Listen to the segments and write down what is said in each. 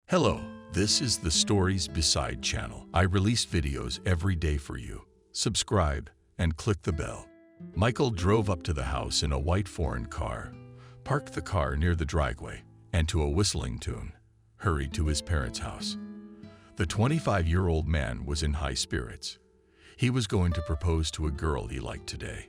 Hello, this is the Stories Beside channel. I release videos every day for you. Subscribe and click the bell. Michael drove up to the house in a white foreign car, parked the car near the driveway, and to a whistling tune, hurried to his parents' house. The 25-year-old man was in high spirits. He was going to propose to a girl he liked today.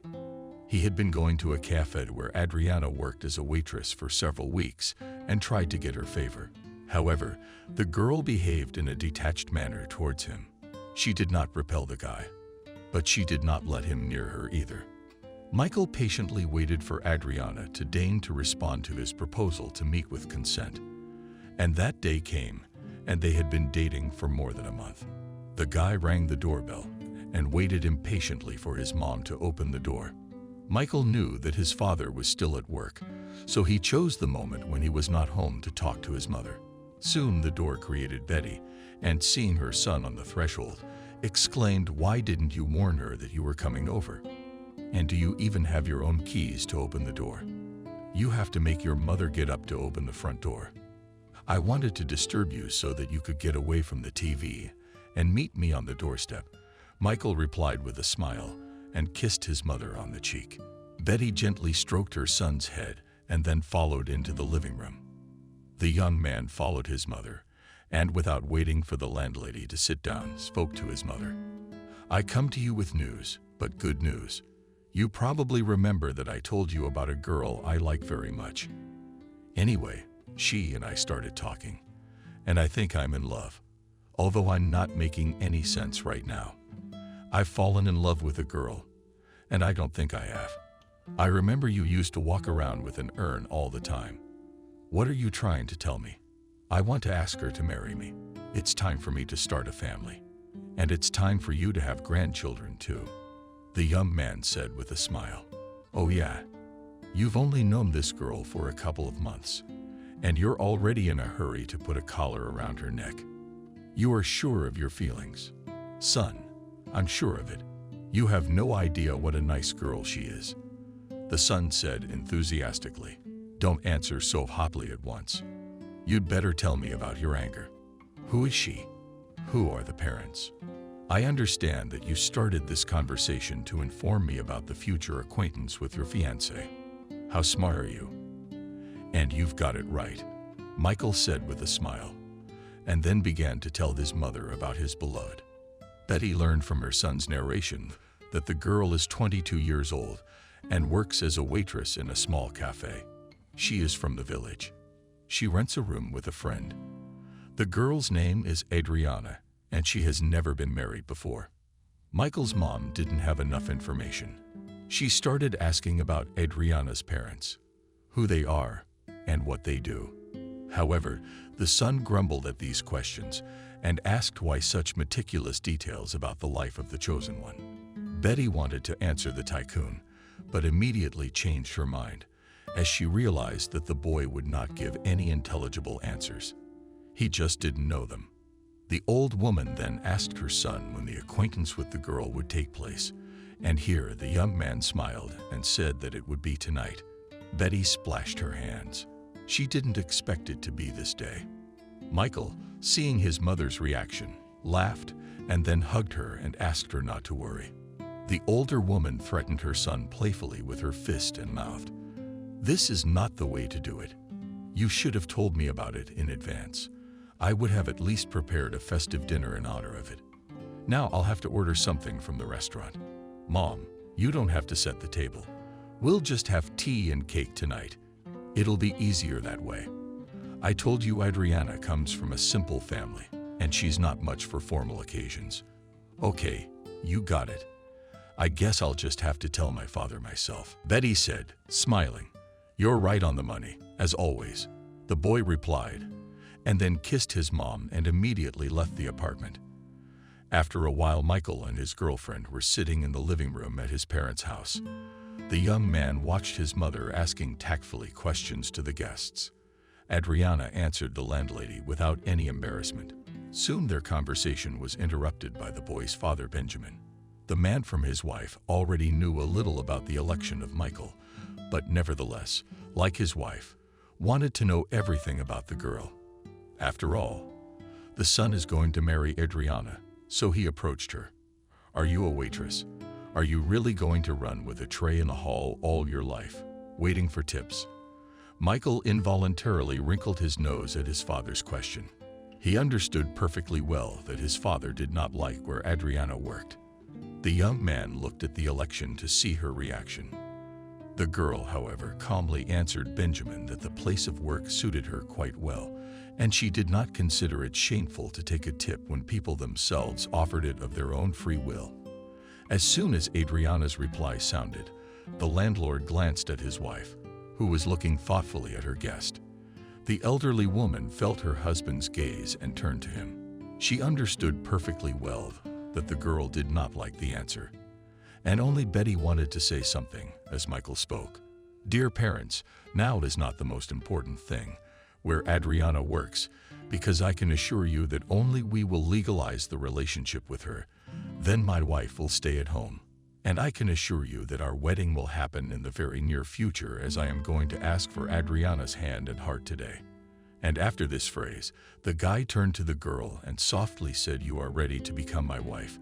He had been going to a cafe where Adriana worked as a waitress for several weeks and tried to get her favor. However, the girl behaved in a detached manner towards him. She did not repel the guy, but she did not let him near her either. Michael patiently waited for Adriana to deign to respond to his proposal to meet with consent. And that day came, and they had been dating for more than a month. The guy rang the doorbell and waited impatiently for his mom to open the door. Michael knew that his father was still at work, so he chose the moment when he was not home to talk to his mother. Soon the door created Betty, and seeing her son on the threshold, exclaimed, "Why didn't you warn her that you were coming over? And do you even have your own keys to open the door? You have to make your mother get up to open the front door. I wanted to disturb you so that you could get away from the TV and meet me on the doorstep." Michael replied with a smile and kissed his mother on the cheek. Betty gently stroked her son's head and then followed into the living room. The young man followed his mother and, without waiting for the landlady to sit down, spoke to his mother. "I come to you with news, but good news. You probably remember that I told you about a girl I like very much. Anyway, she and I started talking, and I think I'm in love, although I'm not making any sense right now. I've fallen in love with a girl, and I don't think I have. I remember you used to walk around with an urn all the time. What are you trying to tell me? I want to ask her to marry me. It's time for me to start a family, and it's time for you to have grandchildren too," the young man said with a smile. "Oh yeah, you've only known this girl for a couple of months, and you're already in a hurry to put a collar around her neck. You are sure of your feelings. Son, I'm sure of it. You have no idea what a nice girl she is," the son said enthusiastically. "Don't answer so hotly at once. You'd better tell me about your anger. Who is she? Who are the parents? I understand that you started this conversation to inform me about the future acquaintance with your fiancé. How smart are you? And you've got it right," Michael said with a smile, and then began to tell his mother about his beloved. Betty learned from her son's narration that the girl is 22 years old and works as a waitress in a small cafe. She is from the village. She rents a room with a friend. The girl's name is Adriana, and she has never been married before. Michael's mom didn't have enough information. She started asking about Adriana's parents, who they are, and what they do. However, the son grumbled at these questions and asked why such meticulous details about the life of the chosen one. Betty wanted to answer the tycoon, but immediately changed her mind as she realized that the boy would not give any intelligible answers. He just didn't know them. The old woman then asked her son when the acquaintance with the girl would take place, and here the young man smiled and said that it would be tonight. Betty splashed her hands. She didn't expect it to be this day. Michael, seeing his mother's reaction, laughed and then hugged her and asked her not to worry. The older woman threatened her son playfully with her fist and mouthed, "This is not the way to do it. You should have told me about it in advance. I would have at least prepared a festive dinner in honor of it. Now I'll have to order something from the restaurant. Mom, you don't have to set the table. We'll just have tea and cake tonight. It'll be easier that way. I told you Adriana comes from a simple family, and she's not much for formal occasions. Okay, you got it. I guess I'll just have to tell my father myself," Betty said, smiling. "You're right on the money, as always," the boy replied, and then kissed his mom and immediately left the apartment. After a while, Michael and his girlfriend were sitting in the living room at his parents' house. The young man watched his mother asking tactfully questions to the guests. Adriana answered the landlady without any embarrassment. Soon their conversation was interrupted by the boy's father, Benjamin. The man from his wife already knew a little about the election of Michael, but nevertheless, like his wife, wanted to know everything about the girl. After all, the son is going to marry Adriana, so he approached her. Are you a waitress? Are you really going to run with a tray in the hall all your life, waiting for tips? Michael involuntarily wrinkled his nose at his father's question. He understood perfectly well that his father did not like where Adriana worked. The young man looked at the election to see her reaction. The girl, however, calmly answered Benjamin that the place of work suited her quite well, and she did not consider it shameful to take a tip when people themselves offered it of their own free will. As soon as Adriana's reply sounded, the landlord glanced at his wife, who was looking thoughtfully at her guest. The elderly woman felt her husband's gaze and turned to him. She understood perfectly well that the girl did not like the answer, and only Betty wanted to say something as Michael spoke. Dear parents, now is not the most important thing where Adriana works, because I can assure you that only we will legalize the relationship with her. Then my wife will stay at home. And I can assure you that our wedding will happen in the very near future, as I am going to ask for Adriana's hand and heart today. And after this phrase, the guy turned to the girl and softly said, you are ready to become my wife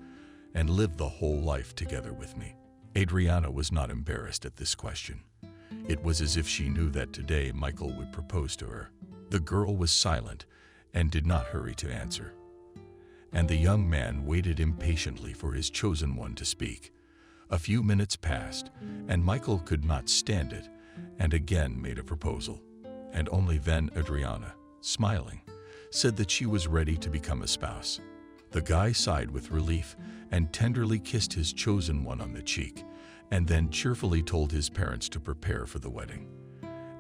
and live the whole life together with me. Adriana was not embarrassed at this question. It was as if she knew that today Michael would propose to her. The girl was silent and did not hurry to answer. And the young man waited impatiently for his chosen one to speak. A few minutes passed, and Michael could not stand it, and again made a proposal. And only then Adriana, smiling, said that she was ready to become a spouse. The guy sighed with relief and tenderly kissed his chosen one on the cheek, and then cheerfully told his parents to prepare for the wedding.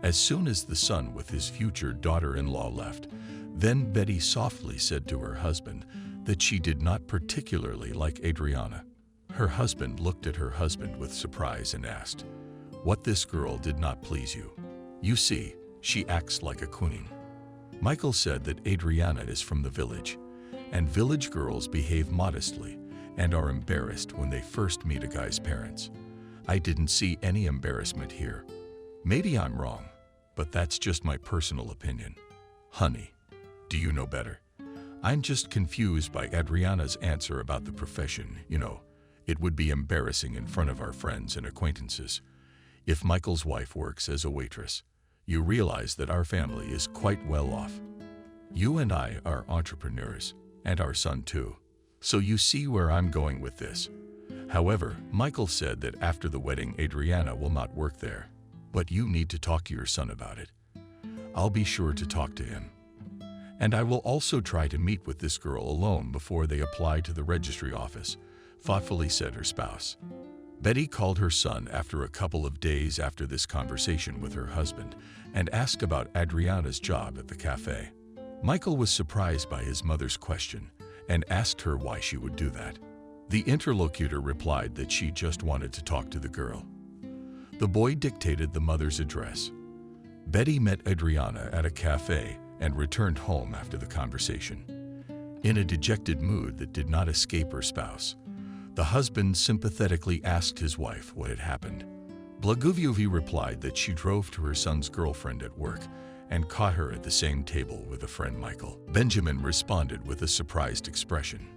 As soon as the son with his future daughter-in-law left, then Betty softly said to her husband that she did not particularly like Adriana. Her husband looked at her husband with surprise and asked, "What, this girl did not please you? You see, she acts like a queen." Michael said that Adriana is from the village, and village girls behave modestly and are embarrassed when they first meet a guy's parents. I didn't see any embarrassment here. Maybe I'm wrong, but that's just my personal opinion. Honey, do you know better? I'm just confused by Adriana's answer about the profession. You know, it would be embarrassing in front of our friends and acquaintances. If Michael's wife works as a waitress, you realize that our family is quite well off. You and I are entrepreneurs, and our son too. So you see where I'm going with this. However, Michael said that after the wedding, Adriana will not work there. But you need to talk to your son about it. I'll be sure to talk to him. And I will also try to meet with this girl alone before they apply to the registry office, thoughtfully said her spouse. Betty called her son after a couple of days after this conversation with her husband and asked about Adriana's job at the cafe. Michael was surprised by his mother's question and asked her why she would do that. The interlocutor replied that she just wanted to talk to the girl. The boy dictated the mother's address. Betty met Adriana at a cafe and returned home after the conversation. In a dejected mood that did not escape her spouse, the husband sympathetically asked his wife what had happened. Blagoviova replied that she drove to her son's girlfriend at work and caught her at the same table with a friend Michael. Benjamin responded with a surprised expression.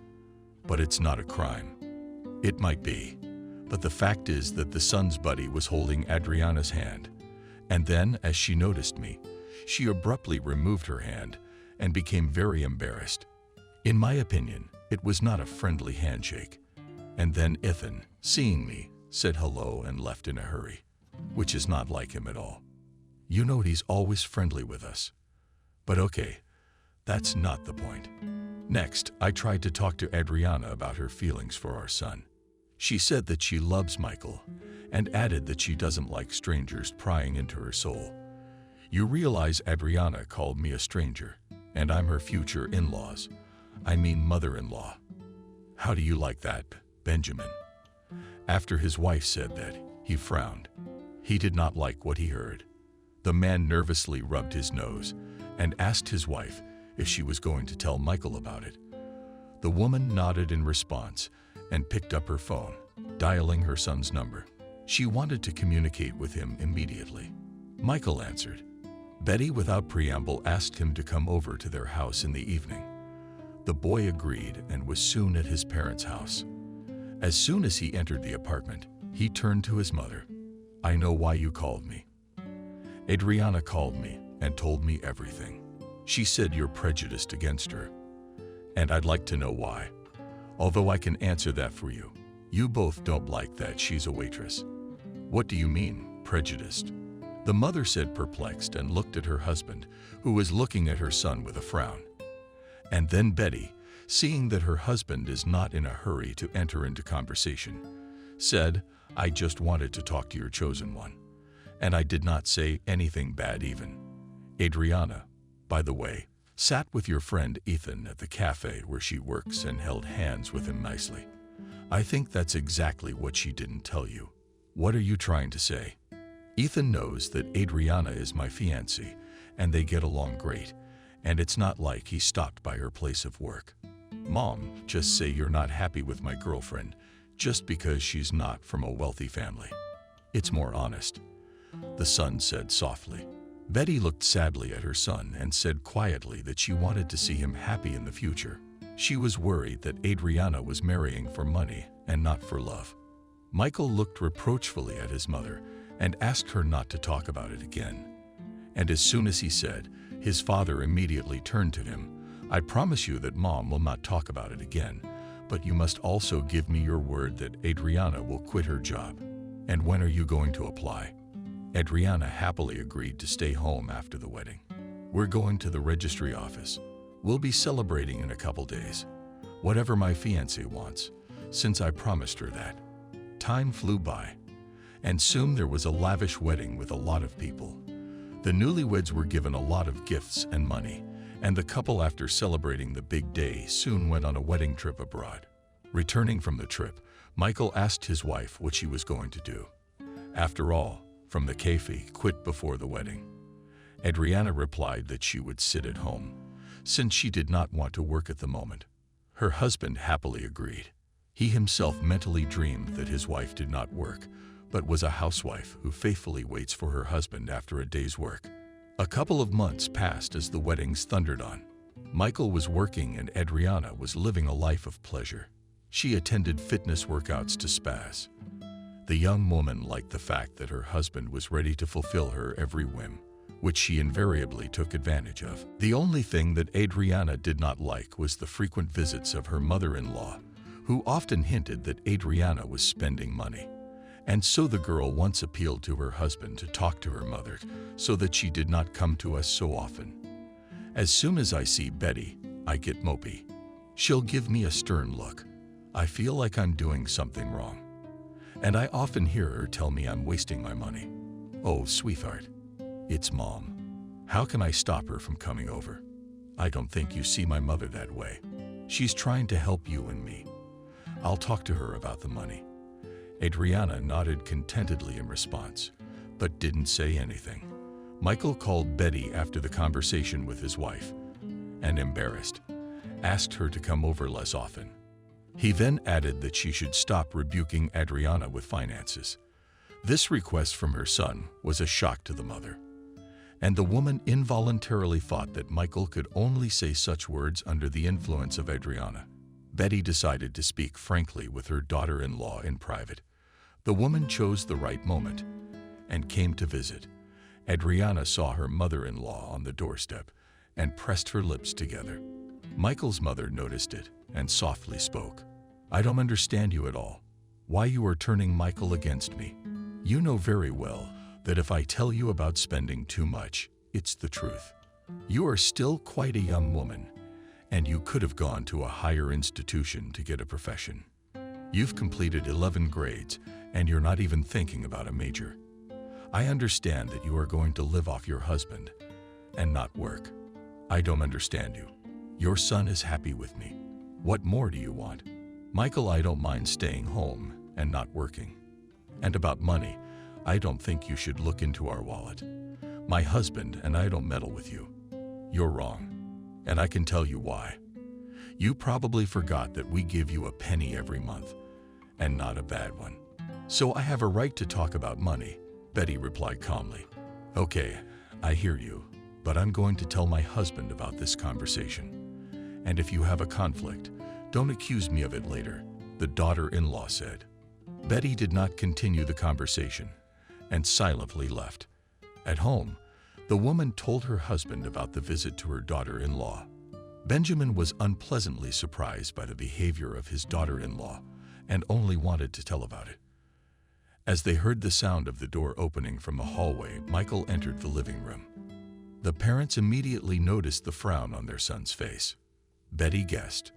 But it's not a crime. It might be, but the fact is that the son's buddy was holding Adriana's hand, and then, as she noticed me, she abruptly removed her hand and became very embarrassed. In my opinion, it was not a friendly handshake. And then Ethan, seeing me, said hello and left in a hurry, which is not like him at all. You know, he's always friendly with us. But okay, that's not the point. Next, I tried to talk to Adriana about her feelings for our son. She said that she loves Michael and added that she doesn't like strangers prying into her soul. You realize Adriana called me a stranger, and I'm her future in-laws. I mean mother-in-law. How do you like that, Benjamin? After his wife said that, he frowned. He did not like what he heard. The man nervously rubbed his nose and asked his wife if she was going to tell Michael about it. The woman nodded in response and picked up her phone, dialing her son's number. She wanted to communicate with him immediately. Michael answered. Betty, without preamble, asked him to come over to their house in the evening. The boy agreed and was soon at his parents' house. As soon as he entered the apartment, he turned to his mother. "I know why you called me. Adriana called me and told me everything. She said you're prejudiced against her, and I'd like to know why. Although I can answer that for you. You both don't like that she's a waitress." "What do you mean, prejudiced?" the mother said, perplexed, and looked at her husband, who was looking at her son with a frown. And then Betty, seeing that her husband is not in a hurry to enter into conversation, said, "I just wanted to talk to your chosen one, and I did not say anything bad even. Adriana, by the way, sat with your friend Ethan at the cafe where she works and held hands with him nicely. I think that's exactly what she didn't tell you. What are you trying to say?" "Ethan knows that Adriana is my fiancée, and they get along great, and it's not like he stopped by her place of work. Mom, just say you're not happy with my girlfriend just because she's not from a wealthy family. It's more honest," the son said softly. Betty looked sadly at her son and said quietly that she wanted to see him happy in the future. She was worried that Adriana was marrying for money and not for love. Michael looked reproachfully at his mother and asked her not to talk about it again. And as soon as he said, his father immediately turned to him. "I promise you that Mom will not talk about it again, but you must also give me your word that Adriana will quit her job. And when are you going to apply?" Adriana happily agreed to stay home after the wedding. "We're going to the registry office. We'll be celebrating in a couple days. Whatever my fiancé wants, since I promised her that." Time flew by, and soon there was a lavish wedding with a lot of people. The newlyweds were given a lot of gifts and money, and the couple, after celebrating the big day, soon went on a wedding trip abroad. Returning from the trip, Michael asked his wife what she was going to do. After all, from the cafe quit before the wedding. Adriana replied that she would sit at home, since she did not want to work at the moment. Her husband happily agreed. He himself mentally dreamed that his wife did not work, but was a housewife who faithfully waits for her husband after a day's work. A couple of months passed as the weddings thundered on. Michael was working and Adriana was living a life of pleasure. She attended fitness workouts to spas. The young woman liked the fact that her husband was ready to fulfill her every whim, which she invariably took advantage of. The only thing that Adriana did not like was the frequent visits of her mother-in-law, who often hinted that Adriana was spending money. And so the girl once appealed to her husband to talk to her mother so that she did not come to us so often. "As soon as I see Betty, I get mopey. She'll give me a stern look. I feel like I'm doing something wrong. And I often hear her tell me I'm wasting my money. Oh, sweetheart, it's Mom. How can I stop her from coming over? I don't think you see my mother that way. She's trying to help you and me. I'll talk to her about the money." Adriana nodded contentedly in response, but didn't say anything. Michael called Betty after the conversation with his wife, and embarrassed, asked her to come over less often. He then added that she should stop rebuking Adriana with finances. This request from her son was a shock to the mother, and the woman involuntarily thought that Michael could only say such words under the influence of Adriana. Betty decided to speak frankly with her daughter-in-law in private. The woman chose the right moment and came to visit. Adriana saw her mother-in-law on the doorstep and pressed her lips together. Michael's mother noticed it and softly spoke. "I don't understand you at all. Why you are turning Michael against me. You know very well that if I tell you about spending too much, it's the truth. You are still quite a young woman, and you could have gone to a higher institution to get a profession. You've completed 11 grades, and you're not even thinking about a major. I understand that you are going to live off your husband and not work. I don't understand you. Your son is happy with me. What more do you want? Michael, I don't mind staying home and not working. And about money, I don't think you should look into our wallet. My husband and I don't meddle with you. You're wrong, and I can tell you why. You probably forgot that we give you a penny every month, and not a bad one. So I have a right to talk about money," Betty replied calmly. "Okay, I hear you, but I'm going to tell my husband about this conversation. And if you have a conflict, don't accuse me of it later, the daughter-in-law said. Betty did not continue the conversation and silently left. At home, the woman told her husband about the visit to her daughter-in-law. Benjamin was unpleasantly surprised by the behavior of his daughter-in-law and only wanted to tell about it. As they heard the sound of the door opening from the hallway, Michael entered the living room. The parents immediately noticed the frown on their son's face. Betty guessed.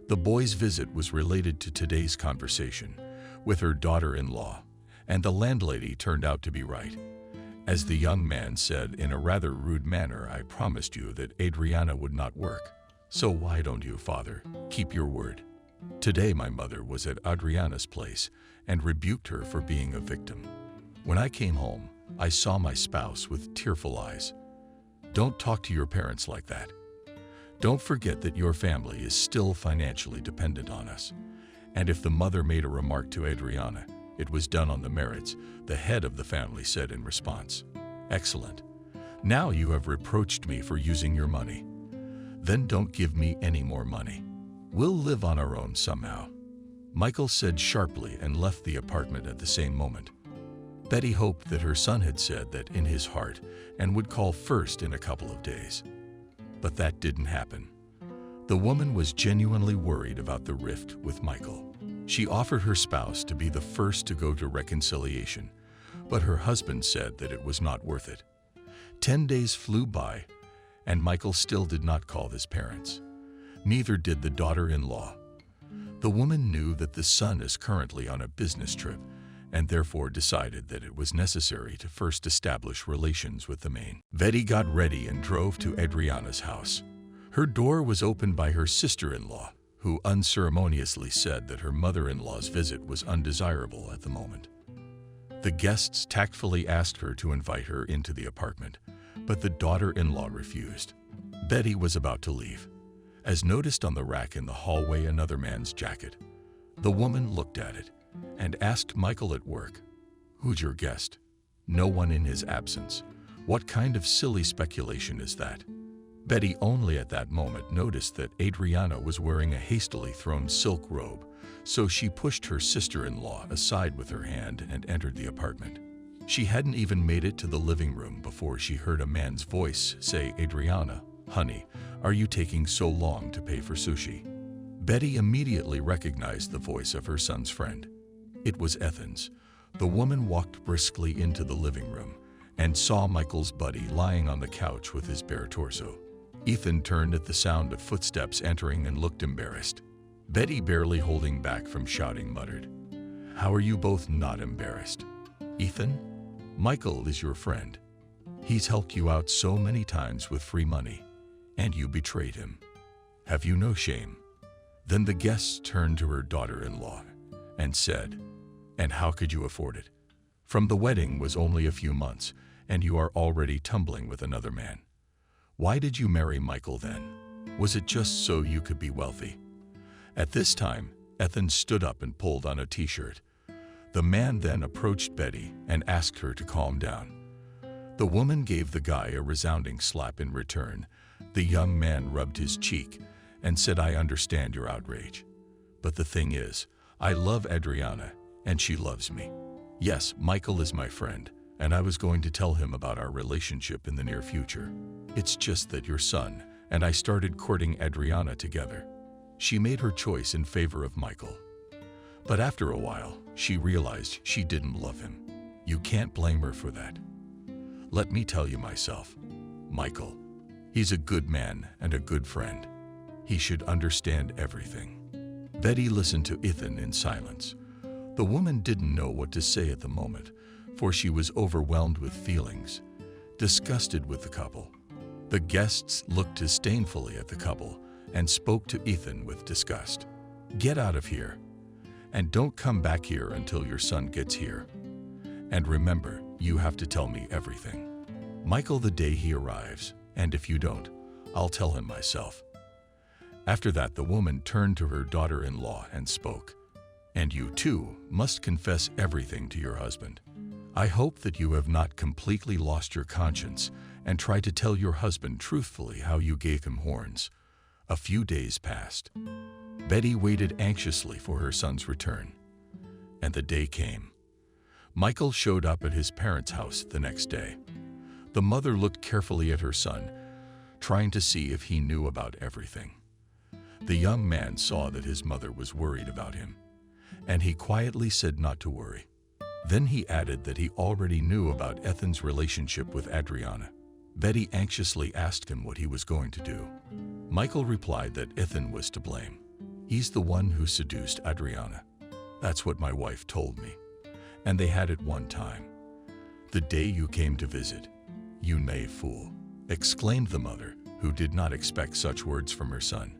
The boy's visit was related to today's conversation with her daughter-in-law, and the landlady turned out to be right. As the young man said in a rather rude manner, I promised you that Adriana would not work. So why don't you, father, keep your word? Today my mother was at Adriana's place and rebuked her for being a victim. When I came home, I saw my spouse with tearful eyes. Don't talk to your parents like that. Don't forget that your family is still financially dependent on us. And if the mother made a remark to Adriana, it was done on the merits, the head of the family said in response. Excellent. Now you have reproached me for using your money. Then don't give me any more money. We'll live on our own somehow. Michael said sharply and left the apartment at the same moment. Betty hoped that her son had said that in his heart and would call first in a couple of days. But that didn't happen. The woman was genuinely worried about the rift with Michael. She offered her spouse to be the first to go to reconciliation, but her husband said that it was not worth it. 10 days flew by, and Michael still did not call his parents. Neither did the daughter-in-law. The woman knew that the son is currently on a business trip, and therefore decided that it was necessary to first establish relations with the main. Betty got ready and drove to Adriana's house. Her door was opened by her sister-in-law, who unceremoniously said that her mother-in-law's visit was undesirable at the moment. The guests tactfully asked her to invite her into the apartment, but the daughter-in-law refused. Betty was about to leave, as noticed on the rack in the hallway another man's jacket. The woman looked at it and asked Michael at work, "Who's your guest?" "No one in his absence." "What kind of silly speculation is that?" Betty only at that moment noticed that Adriana was wearing a hastily thrown silk robe, so she pushed her sister-in-law aside with her hand and entered the apartment. She hadn't even made it to the living room before she heard a man's voice say, "Adriana, honey, are you taking so long to pay for sushi?" Betty immediately recognized the voice of her son's friend. It was Ethan's. The woman walked briskly into the living room and saw Michael's buddy lying on the couch with his bare torso. Ethan turned at the sound of footsteps entering and looked embarrassed. Betty, barely holding back from shouting, muttered, "How are you both not embarrassed?" "Ethan, Michael is your friend. He's helped you out so many times with free money, and you betrayed him. Have you no shame?" Then the guests turned to her daughter-in-law and said, "And how could you afford it? From the wedding was only a few months, and you are already tumbling with another man. Why did you marry Michael then? Was it just so you could be wealthy?" At this time, Ethan stood up and pulled on a t-shirt. The man then approached Betty and asked her to calm down. The woman gave the guy a resounding slap in return. The young man rubbed his cheek and said, "I understand your outrage. But the thing is, I love Adriana, and she loves me. Yes, Michael is my friend, and I was going to tell him about our relationship in the near future. It's just that your son and I started courting Adriana together. She made her choice in favor of Michael. But after a while, she realized she didn't love him. You can't blame her for that. Let me tell you myself, Michael, he's a good man and a good friend. He should understand everything." Betty listened to Ethan in silence. The woman didn't know what to say at the moment, for she was overwhelmed with feelings, disgusted with the couple. The guests looked disdainfully at the couple and spoke to Ethan with disgust. "Get out of here, and don't come back here until your son gets here. And remember, you have to tell me everything. Michael the day he arrives, and if you don't, I'll tell him myself." After that, the woman turned to her daughter-in-law and spoke, "And you too must confess everything to your husband. I hope that you have not completely lost your conscience and try to tell your husband truthfully how you gave him horns. A few days passed. Betty waited anxiously for her son's return. And the day came. Michael showed up at his parents' house the next day. The mother looked carefully at her son, trying to see if he knew about everything. The young man saw that his mother was worried about him, and he quietly said not to worry. Then he added that he already knew about Ethan's relationship with Adriana. Betty anxiously asked him what he was going to do. Michael replied that Ethan was to blame. He's the one who seduced Adriana. That's what my wife told me. And they had it one time. The day you came to visit. You knave fool, exclaimed the mother, who did not expect such words from her son.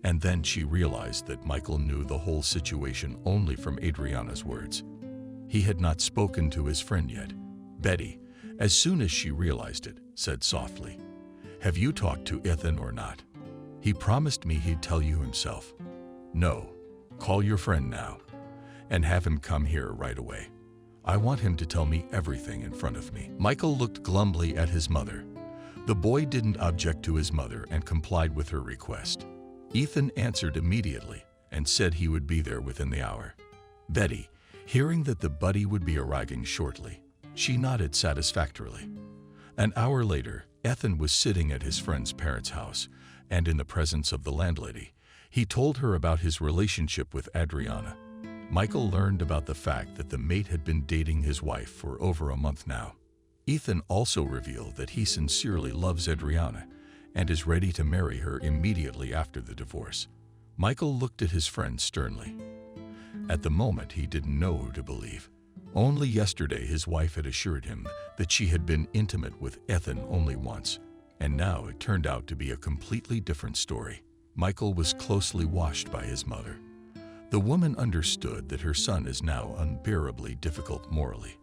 And then she realized that Michael knew the whole situation only from Adriana's words. He had not spoken to his friend yet. Betty, as soon as she realized it, said softly, "Have you talked to Ethan or not? He promised me he'd tell you himself." "No. Call your friend now and have him come here right away. I want him to tell me everything in front of me." Michael looked glumly at his mother. The boy didn't object to his mother and complied with her request. Ethan answered immediately and said he would be there within the hour. Betty, hearing that the buddy would be arriving shortly, she nodded satisfactorily. An hour later, Ethan was sitting at his friend's parents' house, and in the presence of the landlady, he told her about his relationship with Adriana. Michael learned about the fact that the mate had been dating his wife for over a month now. Ethan also revealed that he sincerely loves Adriana and is ready to marry her immediately after the divorce. Michael looked at his friend sternly. At the moment, he didn't know who to believe. Only yesterday his wife had assured him that she had been intimate with Ethan only once, and now it turned out to be a completely different story. Michael was closely watched by his mother. The woman understood that her son is now unbearably difficult morally,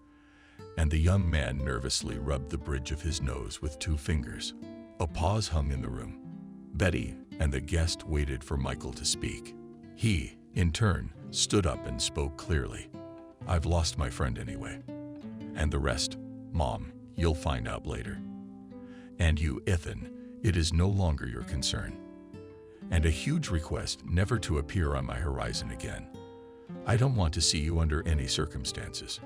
and the young man nervously rubbed the bridge of his nose with 2 fingers. A pause hung in the room. Betty and the guest waited for Michael to speak. He, in turn, stood up and spoke clearly. "I've lost my friend anyway. And the rest, Mom, you'll find out later. And you, Ethan, it is no longer your concern. And a huge request never to appear on my horizon again. I don't want to see you under any circumstances.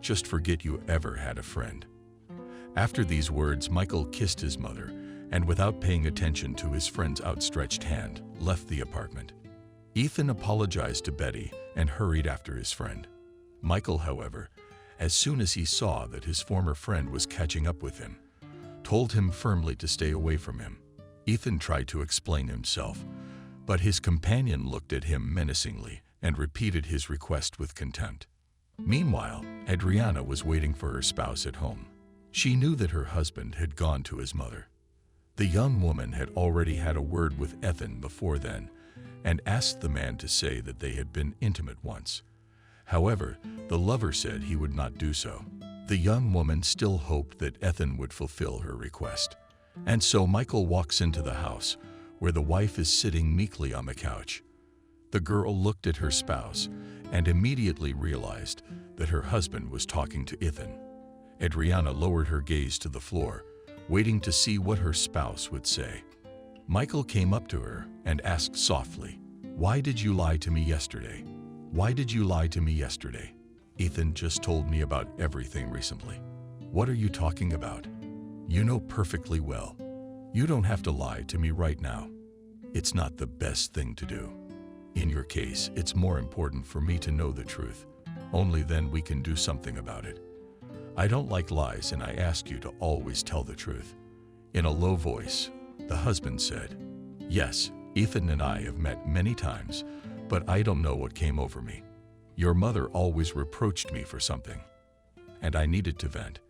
Just forget you ever had a friend." After these words, Michael kissed his mother and, without paying attention to his friend's outstretched hand, left the apartment. Ethan apologized to Betty and hurried after his friend. Michael, however, as soon as he saw that his former friend was catching up with him, told him firmly to stay away from him. Ethan tried to explain himself, but his companion looked at him menacingly and repeated his request with contempt. Meanwhile, Adriana was waiting for her spouse at home. She knew that her husband had gone to his mother. The young woman had already had a word with Ethan before then and asked the man to say that they had been intimate once. However, the lover said he would not do so. The young woman still hoped that Ethan would fulfill her request. And so Michael walks into the house, where the wife is sitting meekly on the couch. The girl looked at her spouse and immediately realized that her husband was talking to Ethan. Adriana lowered her gaze to the floor, waiting to see what her spouse would say. Michael came up to her and asked softly, "Why did you lie to me yesterday? Why did you lie to me yesterday?" "Ethan just told me about everything recently." "What are you talking about? You know perfectly well. You don't have to lie to me right now. It's not the best thing to do. In your case, it's more important for me to know the truth. Only then we can do something about it. I don't like lies, and I ask you to always tell the truth." In a low voice, the husband said, "Yes, Ethan and I have met many times, but I don't know what came over me. Your mother always reproached me for something, and I needed to vent,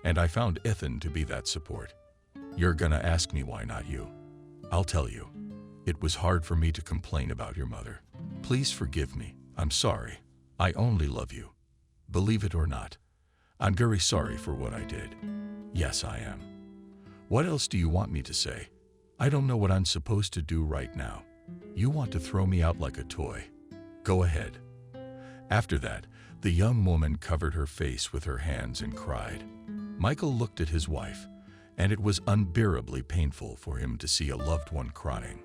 and I found Ethan to be that support. You're gonna ask me why not you. I'll tell you. It was hard for me to complain about your mother. Please forgive me. I'm sorry. I only love you. Believe it or not, I'm very sorry for what I did. Yes, I am. What else do you want me to say? I don't know what I'm supposed to do right now. You want to throw me out like a toy? Go ahead." After that, the young woman covered her face with her hands and cried. Michael looked at his wife and it was unbearably painful for him to see a loved one crying.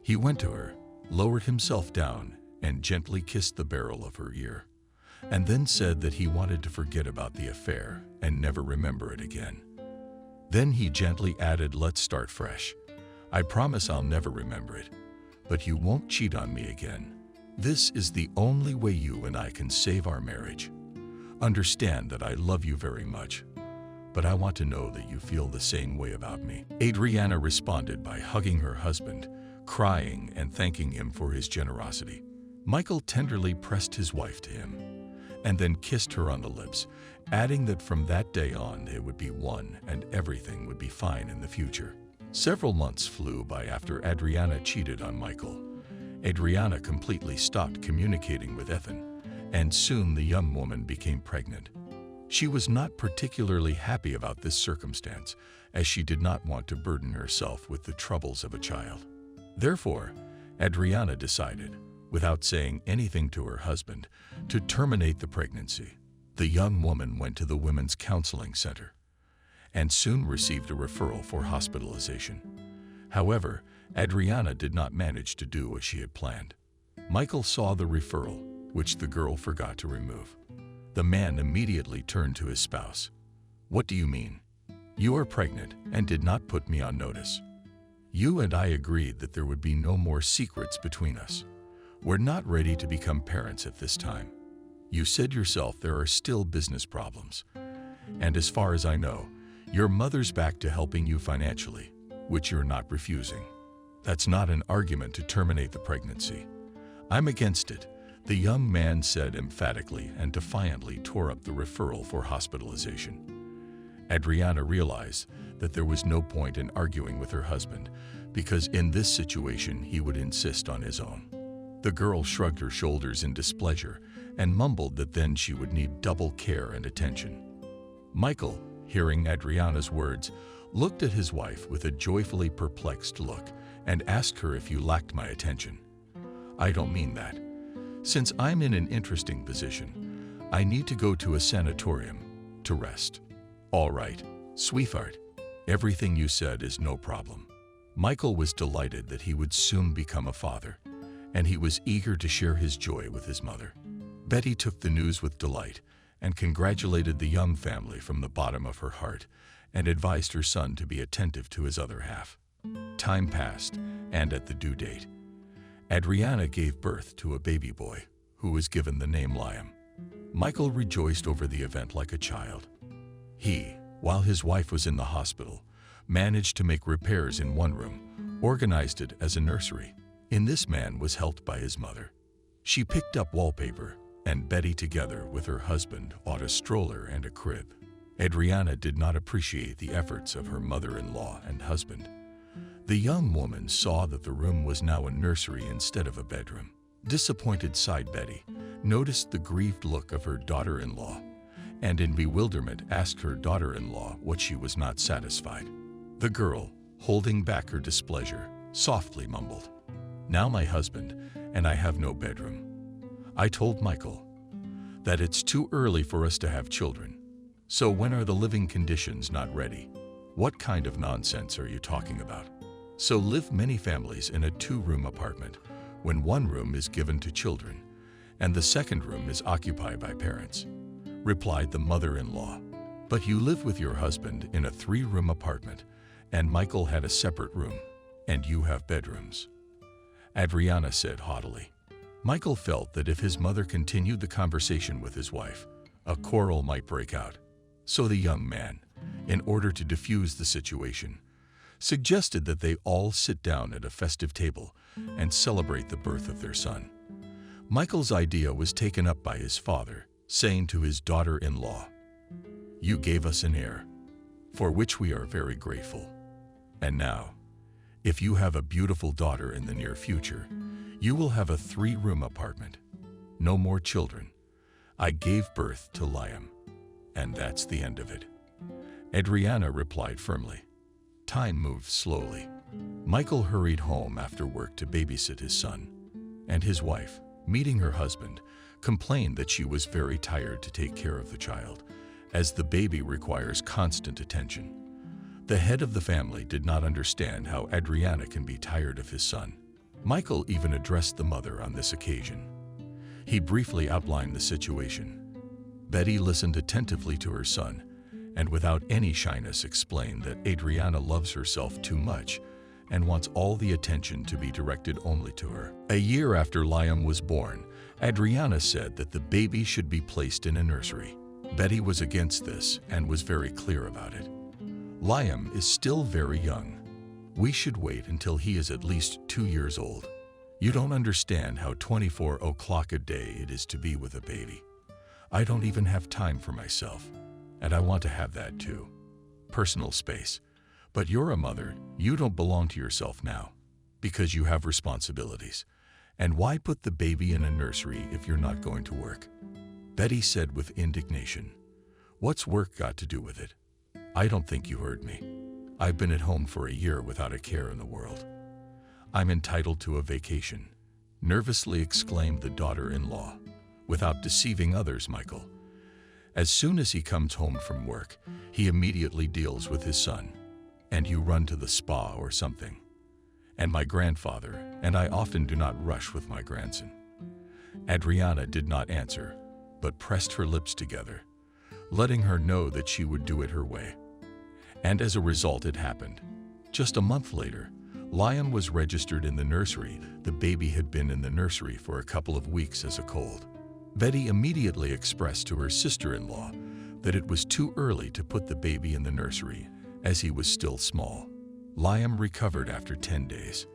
He went to her, lowered himself down, and gently kissed the barrel of her ear, and then said that he wanted to forget about the affair and never remember it again. Then he gently added, "Let's start fresh. I promise I'll never remember it, but you won't cheat on me again. This is the only way you and I can save our marriage. Understand that I love you very much, but I want to know that you feel the same way about me." Adriana responded by hugging her husband, crying and thanking him for his generosity. Michael tenderly pressed his wife to him and then kissed her on the lips, adding that from that day on it would be one and everything would be fine in the future. Several months flew by after Adriana cheated on Michael. Adriana completely stopped communicating with Ethan, and soon the young woman became pregnant. She was not particularly happy about this circumstance, as she did not want to burden herself with the troubles of a child. Therefore, Adriana decided, without saying anything to her husband, to terminate the pregnancy. The young woman went to the Women's Counseling Center and soon received a referral for hospitalization. However, Adriana did not manage to do as she had planned. Michael saw the referral, which the girl forgot to remove. The man immediately turned to his spouse. "What do you mean? You are pregnant and did not put me on notice. You and I agreed that there would be no more secrets between us. We're not ready to become parents at this time. You said yourself there are still business problems. And as far as I know, your mother's back to helping you financially, which you're not refusing. That's not an argument to terminate the pregnancy. I'm against it," the young man said emphatically, and defiantly tore up the referral for hospitalization. Adriana realized that there was no point in arguing with her husband, because in this situation he would insist on his own. The girl shrugged her shoulders in displeasure and mumbled that then she would need double care and attention. Michael, hearing Adriana's words, looked at his wife with a joyfully perplexed look and asked her if you lacked my attention. "I don't mean that. Since I'm in an interesting position, I need to go to a sanatorium to rest." "All right, sweetheart. Everything you said is no problem." Michael was delighted that he would soon become a father, and he was eager to share his joy with his mother. Betty took the news with delight and congratulated the young family from the bottom of her heart and advised her son to be attentive to his other half. Time passed, and at the due date, Adriana gave birth to a baby boy who was given the name Liam. Michael rejoiced over the event like a child. He, while his wife was in the hospital, managed to make repairs in one room, organized it as a nursery. In this man was helped by his mother. She picked up wallpaper, and Betty, together with her husband, bought a stroller and a crib. Adriana did not appreciate the efforts of her mother-in-law and husband. The young woman saw that the room was now a nursery instead of a bedroom. Disappointed, sighed Betty, noticed the grieved look of her daughter-in-law, and in bewilderment asked her daughter-in-law what she was not satisfied. The girl, holding back her displeasure, softly mumbled, "Now my husband and I have no bedroom. I told Michael that it's too early for us to have children. So when are the living conditions not ready? What kind of nonsense are you talking about? So live many families in a two-room apartment when one room is given to children and the second room is occupied by parents," replied the mother-in-law. "But you live with your husband in a three-room apartment, and Michael had a separate room, and you have bedrooms," Adriana said haughtily. Michael felt that if his mother continued the conversation with his wife, a quarrel might break out. So the young man, in order to diffuse the situation, suggested that they all sit down at a festive table and celebrate the birth of their son. Michael's idea was taken up by his father, saying to his daughter-in-law, "You gave us an heir, for which we are very grateful. And now, if you have a beautiful daughter in the near future, you will have a three-room apartment. No more children. I gave birth to Liam, and that's the end of it," Adriana replied firmly. Time moved slowly. Michael hurried home after work to babysit his son, and his wife, meeting her husband, complained that she was very tired to take care of the child, as the baby requires constant attention. The head of the family did not understand how Adriana can be tired of his son. Michael even addressed the mother on this occasion. He briefly outlined the situation. Betty listened attentively to her son, and without any shyness explained that Adriana loves herself too much and wants all the attention to be directed only to her. A year after Liam was born, Adriana said that the baby should be placed in a nursery. Betty was against this and was very clear about it. Liam is still very young. We should wait until he is at least 2 years old. You don't understand how 24 o'clock a day it is to be with a baby. I don't even have time for myself, and I want to have that too. Personal space. But you're a mother, you don't belong to yourself now, because you have responsibilities. And why put the baby in a nursery if you're not going to work? Betty said with indignation. What's work got to do with it? I don't think you heard me. I've been at home for a year without a care in the world. I'm entitled to a vacation, nervously exclaimed the daughter-in-law. Without deceiving others, Michael. As soon as he comes home from work, he immediately deals with his son. And you run to the spa or something. And my grandfather, and I often do not rush with my grandson. Adriana did not answer, but pressed her lips together, letting her know that she would do it her way. And as a result, it happened. Just a month later, Liam was registered in the nursery. The baby had been in the nursery for a couple of weeks as a cold. Betty immediately expressed to her sister-in-law that it was too early to put the baby in the nursery, as he was still small. Liam recovered after 10 days.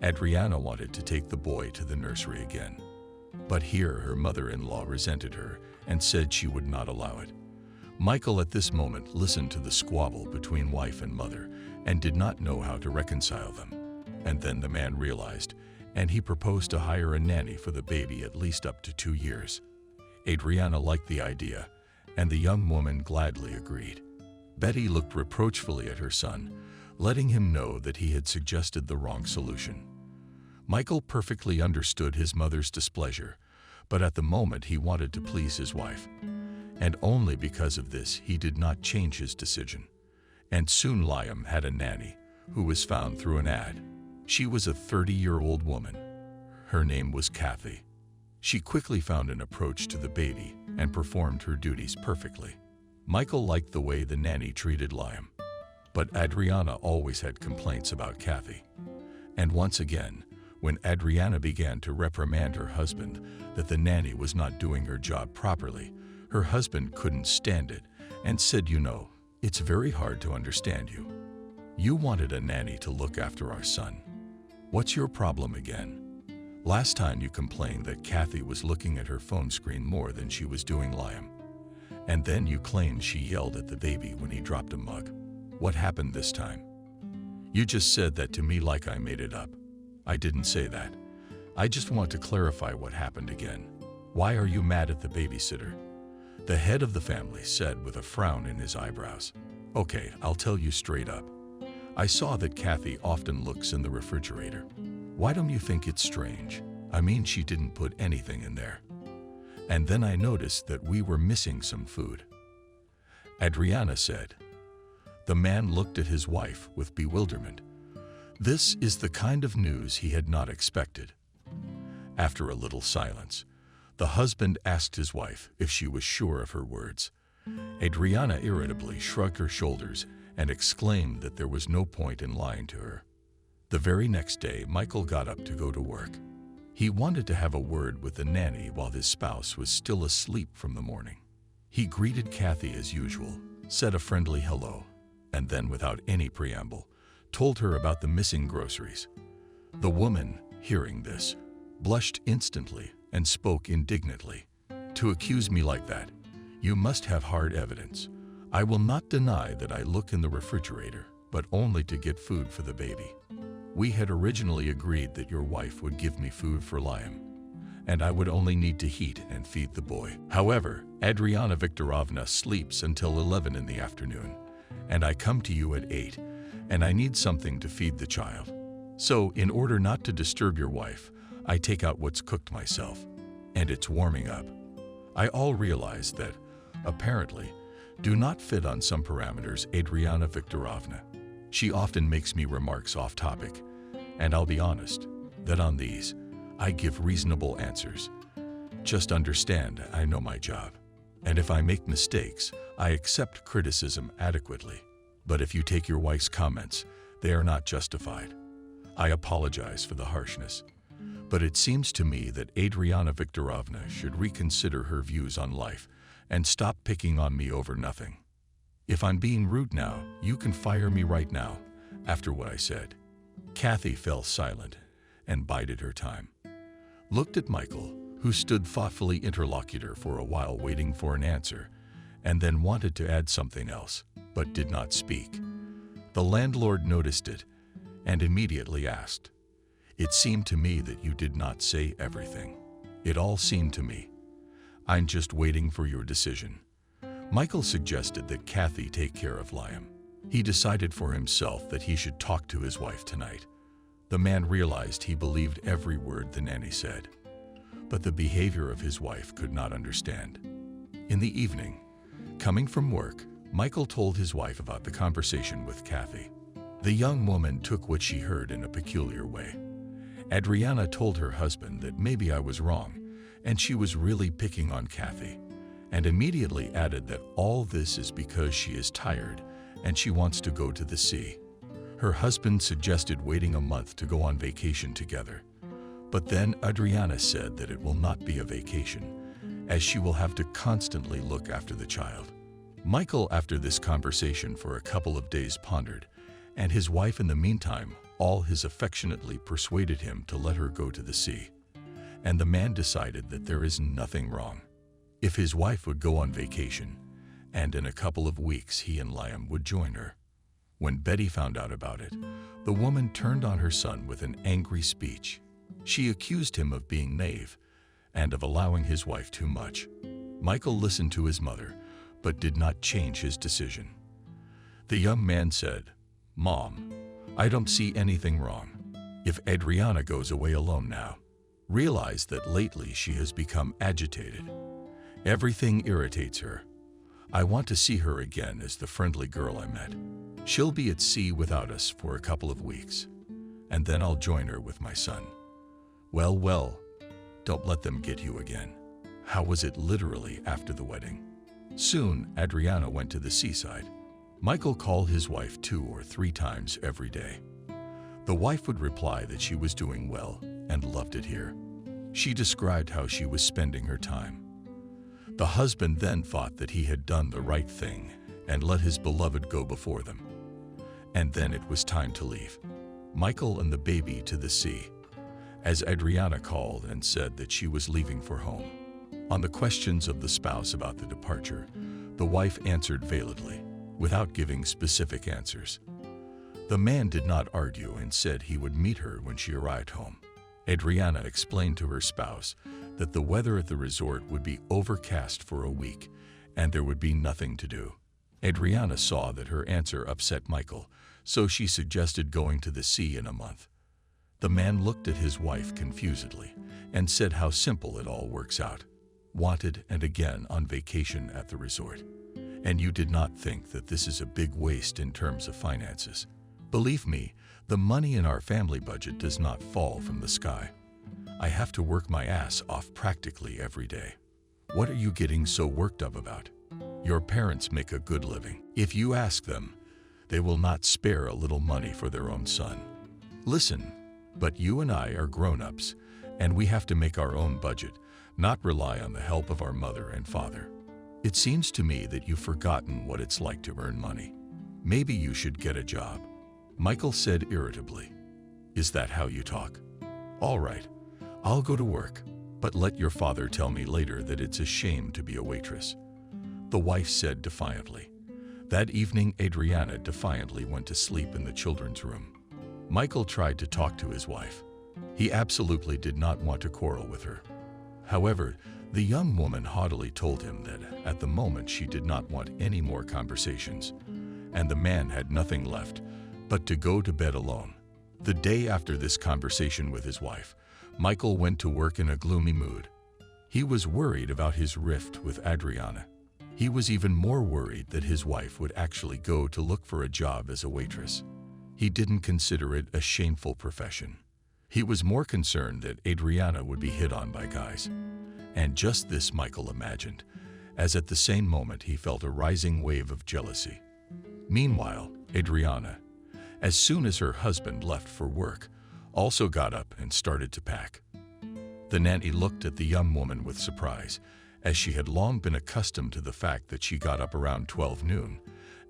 Adriana wanted to take the boy to the nursery again. But here her mother-in-law resented her and said she would not allow it. Michael at this moment listened to the squabble between wife and mother and did not know how to reconcile them. And then the man realized, and he proposed to hire a nanny for the baby at least up to 2 years. Adriana liked the idea, and the young woman gladly agreed. Betty looked reproachfully at her son, letting him know that he had suggested the wrong solution. Michael perfectly understood his mother's displeasure, but at the moment he wanted to please his wife. And only because of this he did not change his decision. And soon Liam had a nanny, who was found through an ad. She was a 30-year-old woman. Her name was Kathy. She quickly found an approach to the baby and performed her duties perfectly. Michael liked the way the nanny treated Liam, but Adriana always had complaints about Kathy. And once again, when Adriana began to reprimand her husband that the nanny was not doing her job properly, her husband couldn't stand it and said, "You know, it's very hard to understand you. You wanted a nanny to look after our son. What's your problem again? Last time you complained that Kathy was looking at her phone screen more than she was doing Liam. And then you claimed she yelled at the baby when he dropped a mug. What happened this time? You just said that to me like I made it up. I didn't say that. I just want to clarify what happened again. Why are you mad at the babysitter?" The head of the family said with a frown in his eyebrows. "Okay, I'll tell you straight up. I saw that Kathy often looks in the refrigerator. Why don't you think it's strange? I mean, she didn't put anything in there. And then I noticed that we were missing some food." Adriana said. The man looked at his wife with bewilderment. This is the kind of news he had not expected. After a little silence, the husband asked his wife if she was sure of her words. Adriana irritably shrugged her shoulders and exclaimed that there was no point in lying to her. The very next day, Michael got up to go to work. He wanted to have a word with the nanny while his spouse was still asleep from the morning. He greeted Kathy as usual, said a friendly hello, and then without any preamble, told her about the missing groceries. The woman, hearing this, blushed instantly and spoke indignantly. "To accuse me like that, you must have hard evidence. I will not deny that I look in the refrigerator, but only to get food for the baby. We had originally agreed that your wife would give me food for Liam, and I would only need to heat and feed the boy. However, Adriana Viktorovna sleeps until 11 in the afternoon, and I come to you at 8, and I need something to feed the child. So, in order not to disturb your wife, I take out what's cooked myself, and it's warming up. I all realize that, apparently, do not fit on some parameters, Adriana Viktorovna. She often makes me remarks off topic, and I'll be honest that on these, I give reasonable answers. Just understand, I know my job. And if I make mistakes, I accept criticism adequately. But if you take your wife's comments, they are not justified. I apologize for the harshness. But it seems to me that Adriana Viktorovna should reconsider her views on life and stop picking on me over nothing. If I'm being rude now, you can fire me right now, after what I said. Kathy fell silent and bided her time. Looked at Michael, who stood thoughtfully interlocutor for a while waiting for an answer, and then wanted to add something else, but did not speak. The landlord noticed it and immediately asked, "It seemed to me that you did not say everything." "It all seemed to me. I'm just waiting for your decision." Michael suggested that Kathy take care of Liam. He decided for himself that he should talk to his wife tonight. The man realized he believed every word the nanny said, but the behavior of his wife could not understand. In the evening, coming from work, Michael told his wife about the conversation with Kathy. The young woman took what she heard in a peculiar way. Adriana told her husband that maybe I was wrong, and she was really picking on Kathy, and immediately added that all this is because she is tired and she wants to go to the sea. Her husband suggested waiting a month to go on vacation together. But then Adriana said that it will not be a vacation, as she will have to constantly look after the child. Michael, after this conversation for a couple of days, pondered, and his wife in the meantime, all his affectionately persuaded him to let her go to the sea. And the man decided that there is nothing wrong if his wife would go on vacation, and in a couple of weeks he and Liam would join her. When Betty found out about it, the woman turned on her son with an angry speech. She accused him of being naive and of allowing his wife too much. Michael listened to his mother, but did not change his decision. The young man said, "Mom, I don't see anything wrong if Adriana goes away alone now. Realize that lately she has become agitated. Everything irritates her. I want to see her again as the friendly girl I met. She'll be at sea without us for a couple of weeks, and then I'll join her with my son." Well, don't let them get you again. How was it literally after the wedding? Soon, Adriana went to the seaside. Michael called his wife 2 or 3 times every day. The wife would reply that she was doing well and loved it here. She described how she was spending her time. The husband then thought that he had done the right thing and let his beloved go before them. And then it was time to leave Michael and the baby to the sea, as Adriana called and said that she was leaving for home. On the questions of the spouse about the departure, the wife answered veilingly, without giving specific answers. The man did not argue and said he would meet her when she arrived home. Adriana explained to her spouse that the weather at the resort would be overcast for a week and there would be nothing to do. Adriana saw that her answer upset Michael, so she suggested going to the sea in a month. The man looked at his wife confusedly and said how simple it all works out. Wanted and again on vacation at the resort. And you did not think that this is a big waste in terms of finances. Believe me, the money in our family budget does not fall from the sky. I have to work my ass off practically every day. What are you getting so worked up about? Your parents make a good living. If you ask them, they will not spare a little money for their own son. Listen, but you and I are grown-ups, and we have to make our own budget, not rely on the help of our mother and father. It seems to me that you've forgotten what it's like to earn money. Maybe you should get a job." Michael said irritably, "Is that how you talk? All right, I'll go to work, but let your father tell me later that it's a shame to be a waitress." The wife said defiantly. That evening, Adriana defiantly went to sleep in the children's room. Michael tried to talk to his wife. He absolutely did not want to quarrel with her. However, the young woman haughtily told him that at the moment she did not want any more conversations, and the man had nothing left but to go to bed alone. The day after this conversation with his wife, Michael went to work in a gloomy mood. He was worried about his rift with Adriana. He was even more worried that his wife would actually go to look for a job as a waitress. He didn't consider it a shameful profession. He was more concerned that Adriana would be hit on by guys. And just this Michael imagined, as at the same moment he felt a rising wave of jealousy. Meanwhile, Adriana, as soon as her husband left for work, also got up and started to pack. The nanny looked at the young woman with surprise, as she had long been accustomed to the fact that she got up around 12 noon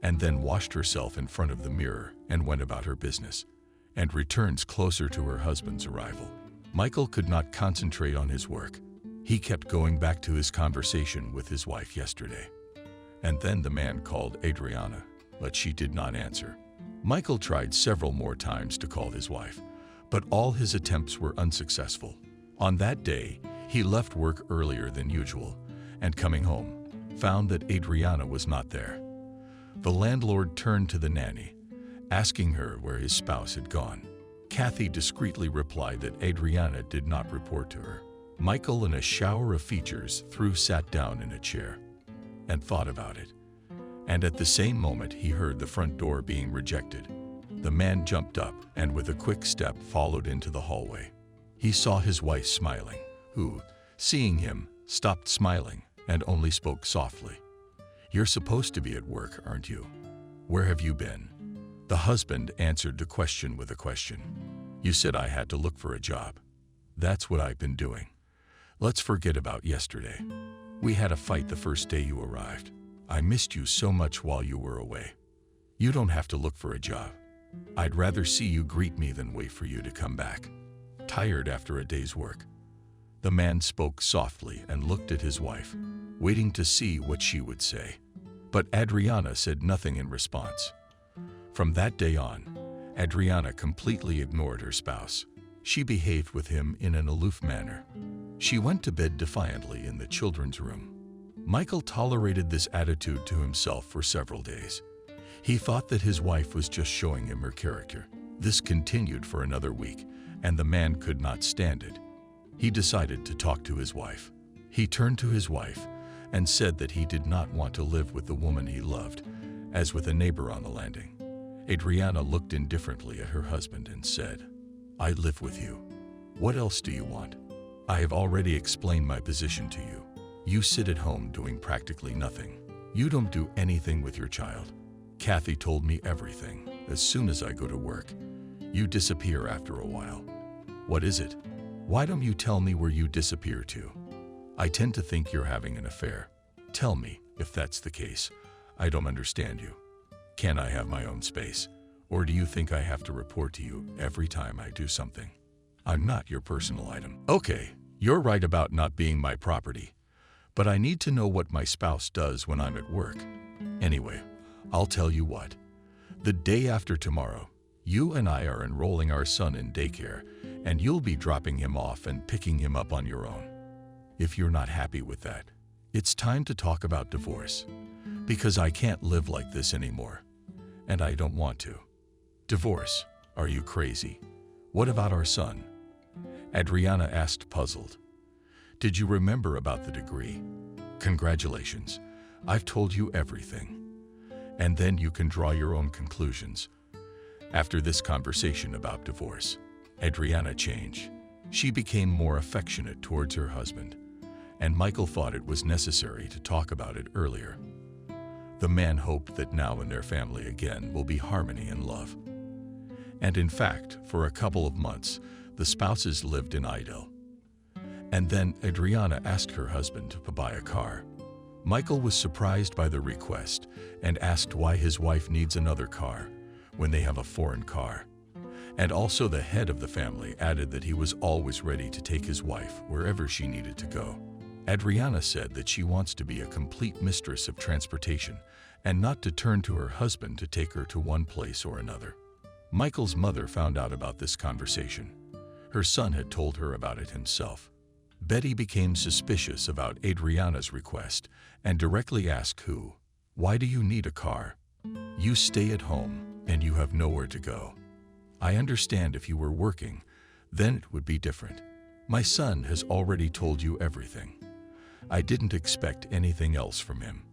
and then washed herself in front of the mirror and went about her business, and returns closer to her husband's arrival. Michael could not concentrate on his work. He kept going back to his conversation with his wife yesterday. And then the man called Adriana, but she did not answer. Michael tried several more times to call his wife, but all his attempts were unsuccessful. On that day, he left work earlier than usual, and coming home, found that Adriana was not there. The landlord turned to the nanny, asking her where his spouse had gone. Kathy discreetly replied that Adriana did not report to her. Michael, in a shower of features, sat down in a chair and thought about it. And at the same moment, he heard the front door being rejected. The man jumped up and with a quick step followed into the hallway. He saw his wife smiling, who, seeing him, stopped smiling and only spoke softly. "You're supposed to be at work, aren't you? Where have you been?" The husband answered the question with a question. "You said I had to look for a job. That's what I've been doing. Let's forget about yesterday. We had a fight the first day you arrived. I missed you so much while you were away. You don't have to look for a job. I'd rather see you greet me than wait for you to come back. Tired after a day's work." The man spoke softly and looked at his wife, waiting to see what she would say. But Adriana said nothing in response. From that day on, Adriana completely ignored her spouse. She behaved with him in an aloof manner. She went to bed defiantly in the children's room. Michael tolerated this attitude to himself for several days. He thought that his wife was just showing him her character. This continued for another week, and the man could not stand it. He decided to talk to his wife. He turned to his wife and said that he did not want to live with the woman he loved, as with a neighbor on the landing. Adriana looked indifferently at her husband and said, "I live with you. What else do you want? I have already explained my position to you. You sit at home doing practically nothing. You don't do anything with your child. Kathy told me everything. As soon as I go to work, you disappear after a while. What is it? Why don't you tell me where you disappear to? I tend to think you're having an affair. Tell me if that's the case. I don't understand you. Can I have my own space? Or do you think I have to report to you every time I do something? I'm not your personal item." "Okay, you're right about not being my property, but I need to know what my spouse does when I'm at work. Anyway, I'll tell you what. The day after tomorrow, you and I are enrolling our son in daycare, and you'll be dropping him off and picking him up on your own. If you're not happy with that, it's time to talk about divorce, because I can't live like this anymore, and I don't want to." "Divorce? Are you crazy? What about our son?" Adriana asked, puzzled. "Did you remember about the degree? Congratulations. I've told you everything. And then you can draw your own conclusions." After this conversation about divorce, Adriana changed. She became more affectionate towards her husband, and Michael thought it was necessary to talk about it earlier. The man hoped that now in their family again will be harmony and love. And in fact, for a couple of months, the spouses lived in idyll. And then Adriana asked her husband to buy a car. Michael was surprised by the request and asked why his wife needs another car when they have a foreign car. And also the head of the family added that he was always ready to take his wife wherever she needed to go. Adriana said that she wants to be a complete mistress of transportation and not to turn to her husband to take her to one place or another. Michael's mother found out about this conversation. Her son had told her about it himself. Betty became suspicious about Adriana's request and directly asked who. "Why do you need a car? You stay at home and you have nowhere to go. I understand if you were working, then it would be different. My son has already told you everything. I didn't expect anything else from him.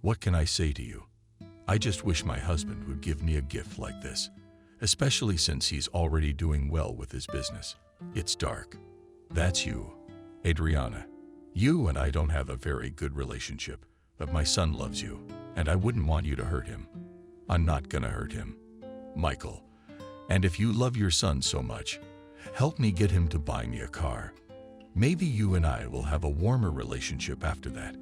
What can I say to you? I just wish my husband would give me a gift like this, especially since he's already doing well with his business. It's dark. That's you, Adriana. You and I don't have a very good relationship, but my son loves you, and I wouldn't want you to hurt him. I'm not gonna hurt him, Michael. And if you love your son so much, help me get him to buy me a car. Maybe you and I will have a warmer relationship after that.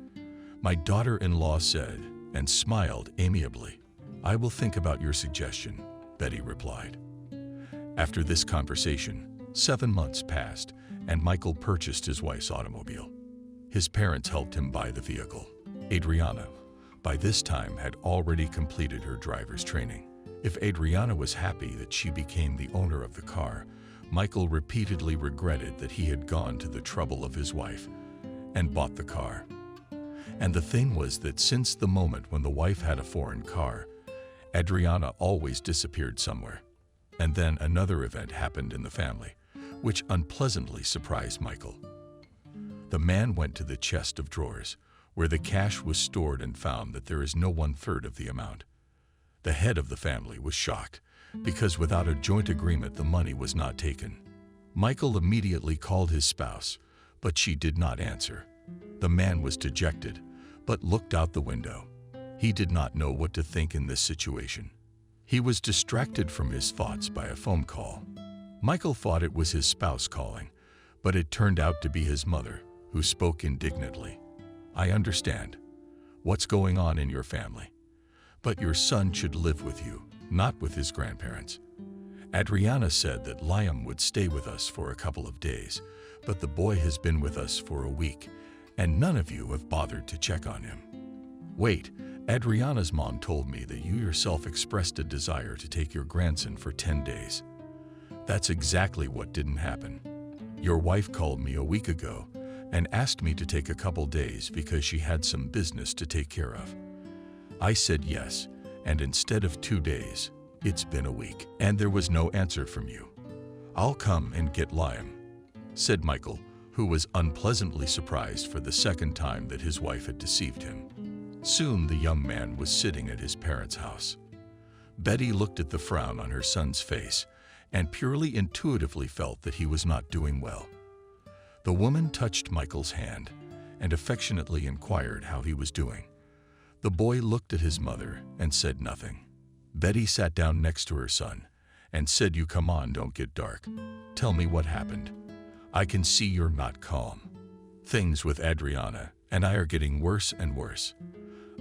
My daughter-in-law said, and smiled amiably. I will think about your suggestion, Betty replied. After this conversation, 7 months passed, and Michael purchased his wife's automobile. His parents helped him buy the vehicle. Adriana, by this time, had already completed her driver's training. If Adriana was happy that she became the owner of the car, Michael repeatedly regretted that he had gone to the trouble of his wife and bought the car. And the thing was that since the moment when the wife had a foreign car, Adriana always disappeared somewhere. And then another event happened in the family, which unpleasantly surprised Michael. The man went to the chest of drawers, where the cash was stored, and found that there is no 1/3 of the amount. The head of the family was shocked, because without a joint agreement the money was not taken. Michael immediately called his spouse, but she did not answer. The man was dejected, but looked out the window. He did not know what to think in this situation. He was distracted from his thoughts by a phone call. Michael thought it was his spouse calling, but it turned out to be his mother, who spoke indignantly. I understand what's going on in your family, but your son should live with you, not with his grandparents. Adriana said that Liam would stay with us for a couple of days, but the boy has been with us for a week, and none of you have bothered to check on him. Wait, Adriana's mom told me that you yourself expressed a desire to take your grandson for 10 days. That's exactly what didn't happen. Your wife called me a week ago and asked me to take a couple days because she had some business to take care of. I said yes, and instead of 2 days, it's been a week, and there was no answer from you. I'll come and get Liam, said Michael, who was unpleasantly surprised for the second time that his wife had deceived him. Soon the young man was sitting at his parents' house. Betty looked at the frown on her son's face and purely intuitively felt that he was not doing well. The woman touched Michael's hand and affectionately inquired how he was doing. The boy looked at his mother and said nothing. Betty sat down next to her son and said, "You come on, don't get dark. Tell me what happened. I can see you're not calm. Things with Adriana and I are getting worse and worse.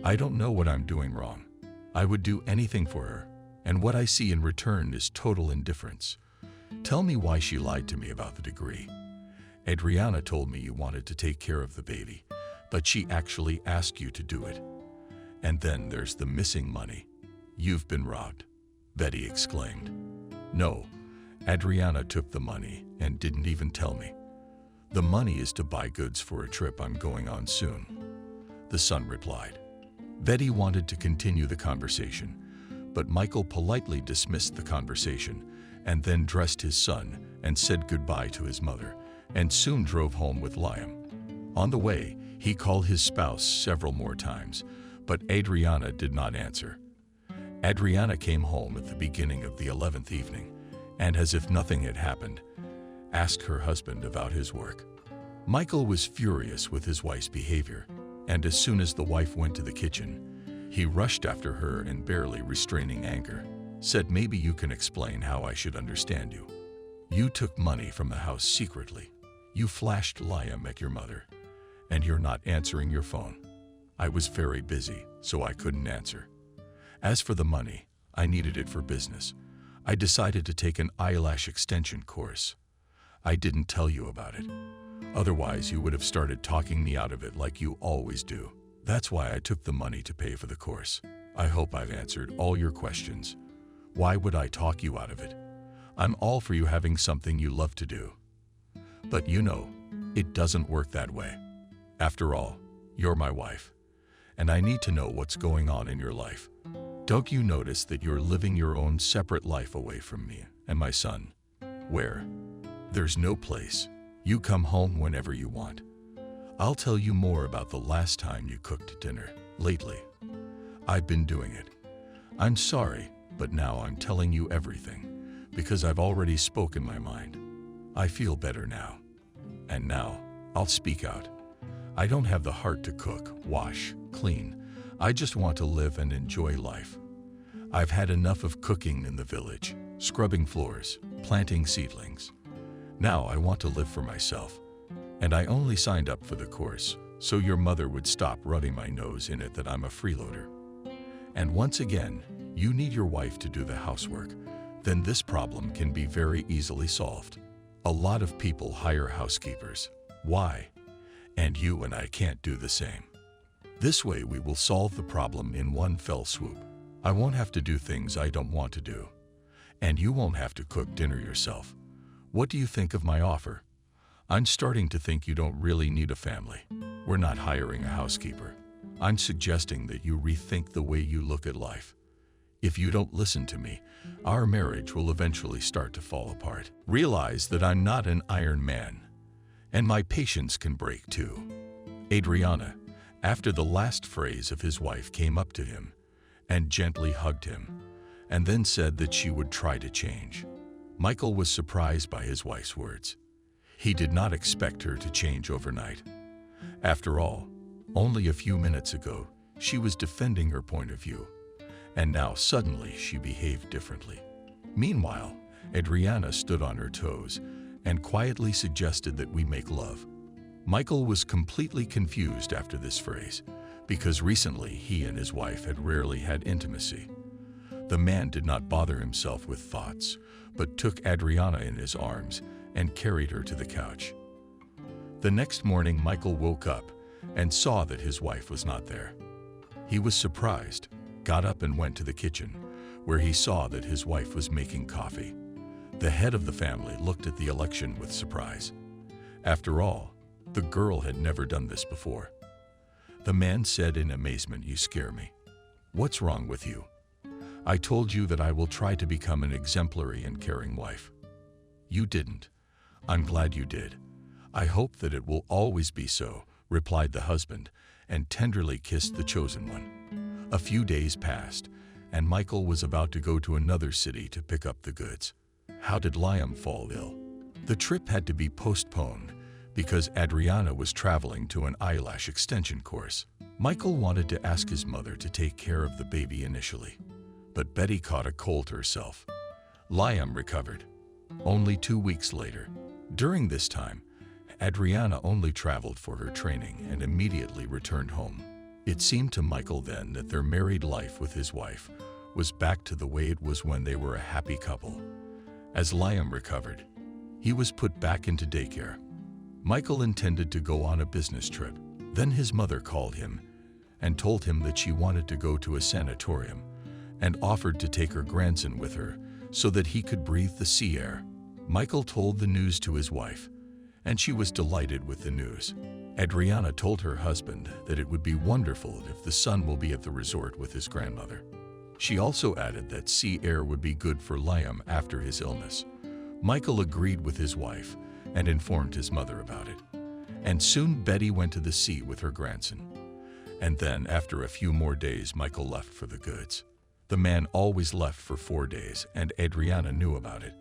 I don't know what I'm doing wrong. I would do anything for her, and what I see in return is total indifference. Tell me why she lied to me about the degree. Adriana told me you wanted to take care of the baby, but she actually asked you to do it. And then there's the missing money. You've been robbed," Betty exclaimed. "No, Adriana took the money and didn't even tell me. The money is to buy goods for a trip I'm going on soon," the son replied. Betty wanted to continue the conversation, but Michael politely dismissed the conversation and then dressed his son and said goodbye to his mother and soon drove home with Liam. On the way, he called his spouse several more times, but Adriana did not answer. Adriana came home at the beginning of the 11th evening and, as if nothing had happened, asked her husband about his work. Michael was furious with his wife's behavior, and as soon as the wife went to the kitchen, he rushed after her and, barely restraining anger, said, "Maybe you can explain how I should understand you. You took money from the house secretly. You flashed Liam at your mother, and you're not answering your phone. I was very busy, so I couldn't answer. As for the money, I needed it for business. I decided to take an eyelash extension course. I didn't tell you about it. Otherwise, you would have started talking me out of it like you always do. That's why I took the money to pay for the course. I hope I've answered all your questions. Why would I talk you out of it? I'm all for you having something you love to do. But you know, it doesn't work that way. After all, you're my wife, and I need to know what's going on in your life. Don't you notice that you're living your own separate life away from me and my son, where there's no place. You come home whenever you want. I'll tell you more about the last time you cooked dinner lately." I've been doing it. I'm sorry, but now I'm telling you everything, because I've already spoken my mind. I feel better now. And now, I'll speak out. I don't have the heart to cook, wash, clean. I just want to live and enjoy life. I've had enough of cooking in the village, scrubbing floors, planting seedlings. Now I want to live for myself. And I only signed up for the course so your mother would stop rubbing my nose in it that I'm a freeloader. And once again, you need your wife to do the housework. Then this problem can be very easily solved. A lot of people hire housekeepers. Why? And you and I can't do the same. This way we will solve the problem in one fell swoop. I won't have to do things I don't want to do. And you won't have to cook dinner yourself. What do you think of my offer? I'm starting to think you don't really need a family. We're not hiring a housekeeper. I'm suggesting that you rethink the way you look at life. If you don't listen to me, our marriage will eventually start to fall apart. Realize that I'm not an iron man, and my patience can break too. Adriana, after the last phrase of his wife, came up to him and gently hugged him, and then said that she would try to change. Michael was surprised by his wife's words. He did not expect her to change overnight. After all, only a few minutes ago, she was defending her point of view, and now suddenly she behaved differently. Meanwhile, Adriana stood on her toes and quietly suggested that we make love. Michael was completely confused after this phrase, because recently he and his wife had rarely had intimacy. The man did not bother himself with thoughts, but took Adriana in his arms and carried her to the couch. The next morning, Michael woke up and saw that his wife was not there. He was surprised, got up and went to the kitchen, where he saw that his wife was making coffee. The head of the family looked at the election with surprise. After all, the girl had never done this before. The man said in amazement, "You scare me. What's wrong with you? I told you that I will try to become an exemplary and caring wife. You didn't. I'm glad you did. I hope that it will always be so," replied the husband, and tenderly kissed the chosen one. A few days passed, and Michael was about to go to another city to pick up the goods. How did Liam fall ill? The trip had to be postponed because Adriana was traveling to an eyelash extension course. Michael wanted to ask his mother to take care of the baby initially, but Betty caught a cold herself. Liam recovered only 2 weeks later. During this time, Adriana only traveled for her training and immediately returned home. It seemed to Michael then that their married life with his wife was back to the way it was when they were a happy couple. As Liam recovered, he was put back into daycare. Michael intended to go on a business trip. Then his mother called him and told him that she wanted to go to a sanatorium and offered to take her grandson with her so that he could breathe the sea air. Michael told the news to his wife, and she was delighted with the news. Adriana told her husband that it would be wonderful if the son will be at the resort with his grandmother. She also added that sea air would be good for Liam after his illness. Michael agreed with his wife and informed his mother about it. And soon Betty went to the sea with her grandson. And then, after a few more days, Michael left for the goods. The man always left for 4 days, and Adriana knew about it.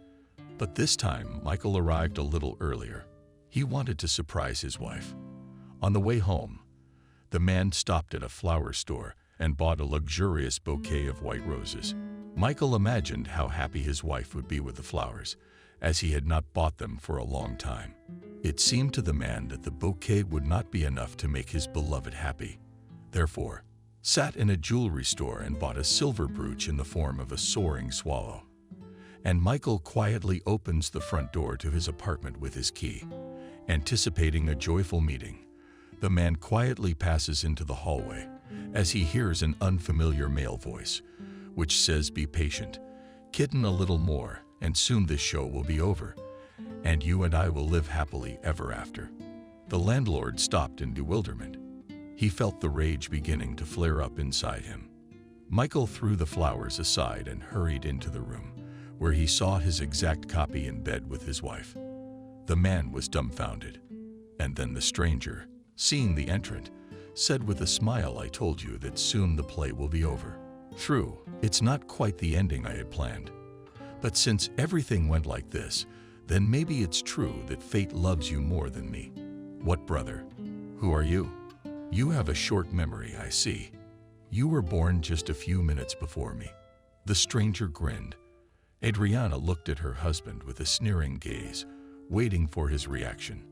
But this time, Michael arrived a little earlier. He wanted to surprise his wife. On the way home, the man stopped at a flower store and bought a luxurious bouquet of white roses. Michael imagined how happy his wife would be with the flowers, as he had not bought them for a long time. It seemed to the man that the bouquet would not be enough to make his beloved happy. Therefore, sat in a jewelry store and bought a silver brooch in the form of a soaring swallow. And Michael quietly opens the front door to his apartment with his key. Anticipating a joyful meeting, the man quietly passes into the hallway as he hears an unfamiliar male voice, which says, "Be patient, kitten a little more, and soon this show will be over, and you and I will live happily ever after." The landlord stopped in bewilderment. He felt the rage beginning to flare up inside him. Michael threw the flowers aside and hurried into the room, where he saw his exact copy in bed with his wife. The man was dumbfounded, and then the stranger, seeing the entrant, said with a smile, "I told you that soon the play will be over." True, it's not quite the ending I had planned. But since everything went like this, then maybe it's true that fate loves you more than me. What brother? Who are you? You have a short memory, I see. You were born just a few minutes before me. The stranger grinned. Adriana looked at her husband with a sneering gaze, waiting for his reaction.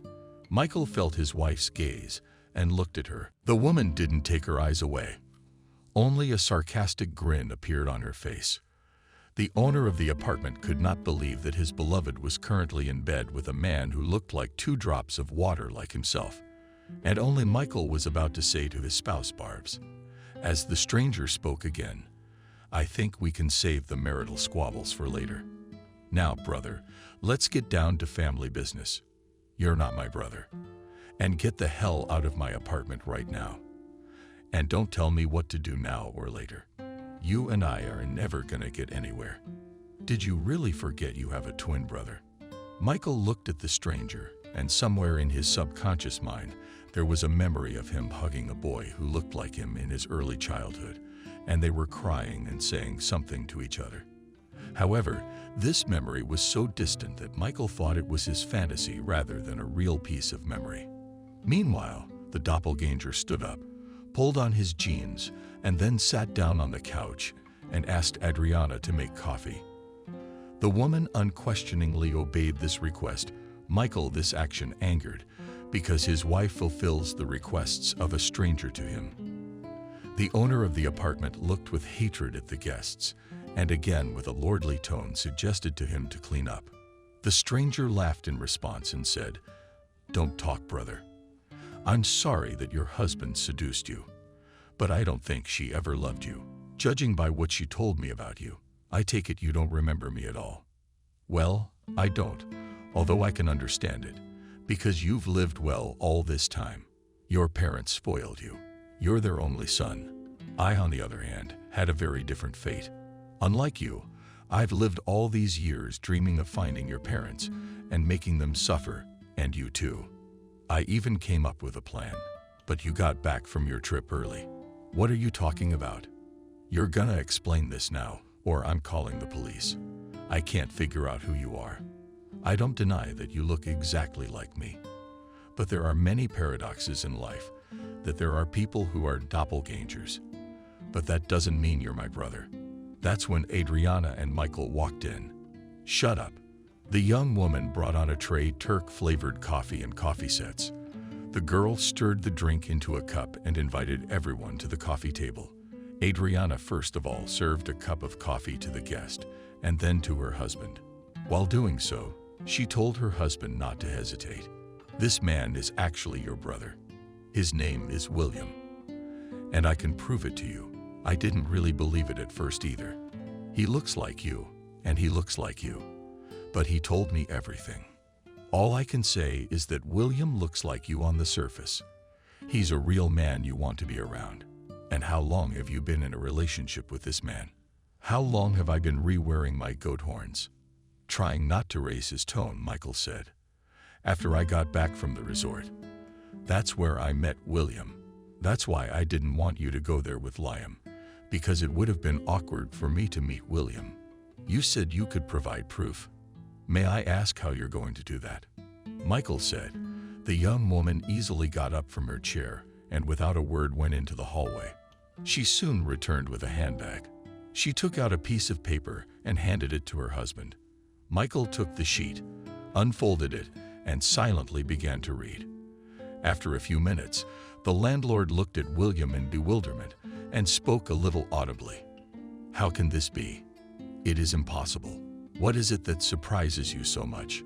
Michael felt his wife's gaze and looked at her. The woman didn't take her eyes away. Only a sarcastic grin appeared on her face. The owner of the apartment could not believe that his beloved was currently in bed with a man who looked like 2 drops of water like himself. And only Michael was about to say to his spouse, Barbs, as the stranger spoke again, "I think we can save the marital squabbles for later. Now, brother, let's get down to family business. You're not my brother. And get the hell out of my apartment right now. And don't tell me what to do now or later. You and I are never gonna get anywhere." Did you really forget you have a twin brother? Michael looked at the stranger, and somewhere in his subconscious mind, there was a memory of him hugging a boy who looked like him in his early childhood, and they were crying and saying something to each other. However, this memory was so distant that Michael thought it was his fantasy rather than a real piece of memory. Meanwhile, the doppelganger stood up, pulled on his jeans, and then sat down on the couch and asked Adriana to make coffee. The woman unquestioningly obeyed this request. Michael, this action angered, because his wife fulfills the requests of a stranger to him. The owner of the apartment looked with hatred at the guests, and again with a lordly tone suggested to him to clean up. The stranger laughed in response and said, "Don't talk, brother. I'm sorry that your husband seduced you, but I don't think she ever loved you. Judging by what she told me about you, I take it you don't remember me at all." "Well, I don't, although I can understand it, because you've lived well all this time. Your parents spoiled you. You're their only son. I, on the other hand, had a very different fate. Unlike you, I've lived all these years dreaming of finding your parents and making them suffer, and you too. I even came up with a plan, but you got back from your trip early." "What are you talking about?" "You're gonna explain this now, or I'm calling the police. I can't figure out who you are. I don't deny that you look exactly like me. But there are many paradoxes in life, that there are people who are doppelgangers. But that doesn't mean you're my brother." That's when Adriana and Michael walked in. "Shut up." The young woman brought on a tray Turk-flavored coffee and coffee sets. The girl stirred the drink into a cup and invited everyone to the coffee table. Adriana first of all served a cup of coffee to the guest, and then to her husband. While doing so, she told her husband not to hesitate. "This man is actually your brother. His name is William. And I can prove it to you. I didn't really believe it at first either. He looks like you, and he looks like you. But he told me everything. All I can say is that William looks like you on the surface. He's a real man you want to be around. And how long have you been in a relationship with this man?" "How long have I been re-wearing my goat horns?" Trying not to raise his tone, Michael said. "After I got back from the resort. That's where I met William. That's why I didn't want you to go there with Liam, because it would have been awkward for me to meet William. You said you could provide proof. May I ask how you're going to do that?" Michael said. The young woman easily got up from her chair and without a word went into the hallway. She soon returned with a handbag. She took out a piece of paper and handed it to her husband. Michael took the sheet, unfolded it, and silently began to read. After a few minutes, the landlord looked at William in bewilderment and spoke a little audibly. "How can this be? It is impossible. What is it that surprises you so much?"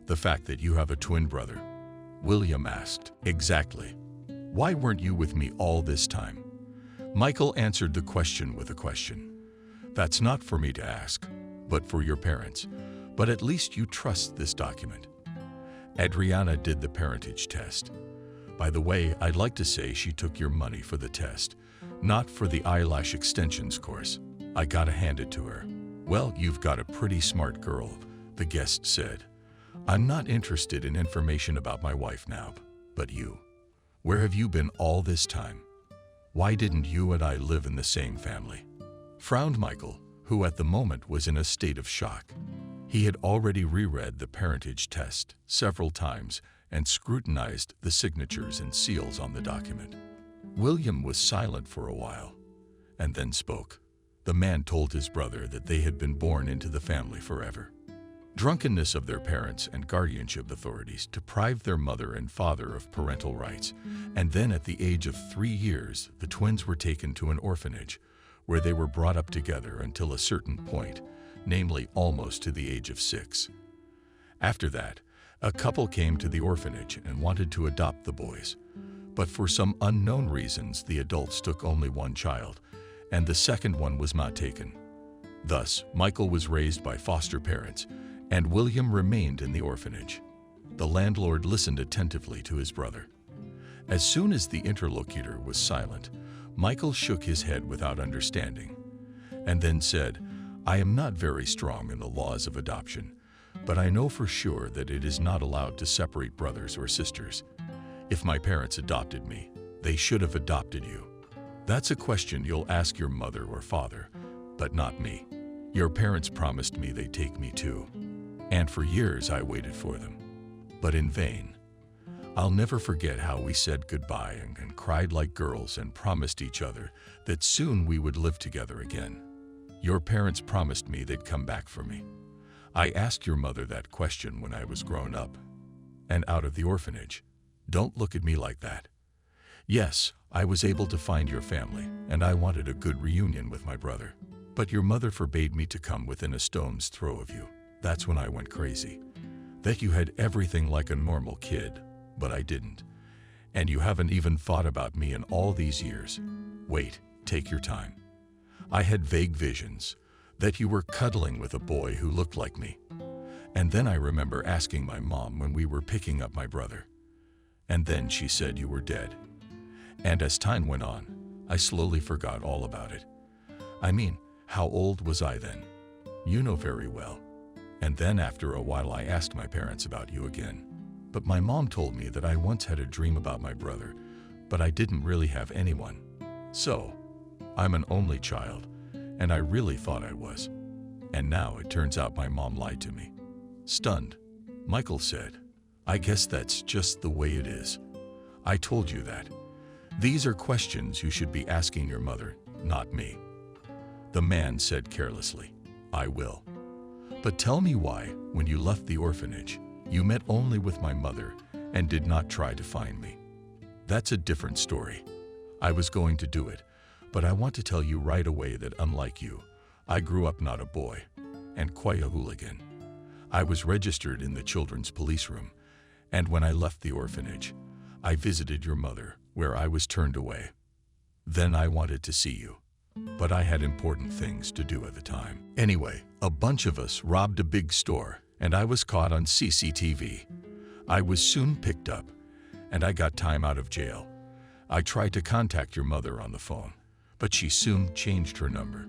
"The fact that you have a twin brother," William asked. "Exactly. Why weren't you with me all this time?" Michael answered the question with a question. "That's not for me to ask, but for your parents. But at least you trust this document." Adriana did the parentage test. By the way, I'd like to say she took your money for the test, not for the eyelash extensions course. I gotta hand it to her. "Well, you've got a pretty smart girl," the guest said. "I'm not interested in information about my wife now, but you. Where have you been all this time? Why didn't you and I live in the same family?" Frowned Michael, who at the moment was in a state of shock. He had already reread the parentage test several times and scrutinized the signatures and seals on the document. William was silent for a while, and then spoke. The man told his brother that they had been born into the family forever. Drunkenness of their parents and guardianship authorities deprived their mother and father of parental rights, and then at the age of 3 years, the twins were taken to an orphanage, where they were brought up together until a certain point, namely almost to the age of 6. After that, a couple came to the orphanage and wanted to adopt the boys, but for some unknown reasons the adults took only one child, and the second one was not taken. Thus, Michael was raised by foster parents, and William remained in the orphanage. The landlord listened attentively to his brother. As soon as the interlocutor was silent, Michael shook his head without understanding, and then said, "I am not very strong in the laws of adoption, but I know for sure that it is not allowed to separate brothers or sisters. If my parents adopted me, they should have adopted you. That's a question you'll ask your mother or father, but not me. Your parents promised me they'd take me too, and for years I waited for them, but in vain. I'll never forget how we said goodbye and cried like girls and promised each other that soon we would live together again. Your parents promised me they'd come back for me. I asked your mother that question when I was grown up and out of the orphanage. Don't look at me like that. Yes, I was able to find your family, and I wanted a good reunion with my brother. But your mother forbade me to come within a stone's throw of you. That's when I went crazy. That you had everything like a normal kid, but I didn't. And you haven't even thought about me in all these years. Wait, take your time. I had vague visions that you were cuddling with a boy who looked like me. And then I remember asking my mom when we were picking up my brother. And then she said you were dead. And as time went on, I slowly forgot all about it. I mean, how old was I then? You know very well. And then after a while I asked my parents about you again. But my mom told me that I once had a dream about my brother, but I didn't really have anyone. So, I'm an only child, and I really thought I was. And now it turns out my mom lied to me. Stunned, Michael said, "I guess that's just the way it is. I told you that. These are questions you should be asking your mother, not me." The man said carelessly, "I will. But tell me why, when you left the orphanage, you met only with my mother and did not try to find me. That's a different story. I was going to do it, but I want to tell you right away that unlike you, I grew up not a boy, and quite a hooligan. I was registered in the children's police room, and when I left the orphanage, I visited your mother, where I was turned away. Then I wanted to see you, but I had important things to do at the time. Anyway, a bunch of us robbed a big store, and I was caught on CCTV. I was soon picked up, and I got time out of jail. I tried to contact your mother on the phone, but she soon changed her number.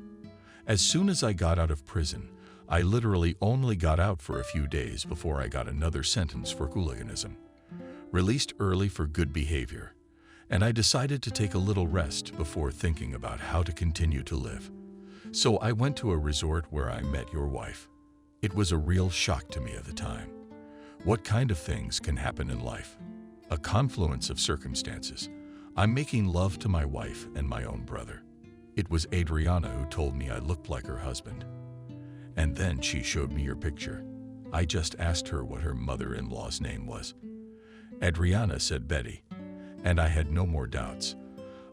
As soon as I got out of prison, I literally only got out for a few days before I got another sentence for hooliganism. Released early for good behavior, and I decided to take a little rest before thinking about how to continue to live. So I went to a resort where I met your wife. It was a real shock to me at the time. What kind of things can happen in life? A confluence of circumstances. I'm making love to my wife and my own brother. It was Adriana who told me I looked like her husband. And then she showed me your picture. I just asked her what her mother-in-law's name was. Adriana said Betty, and I had no more doubts.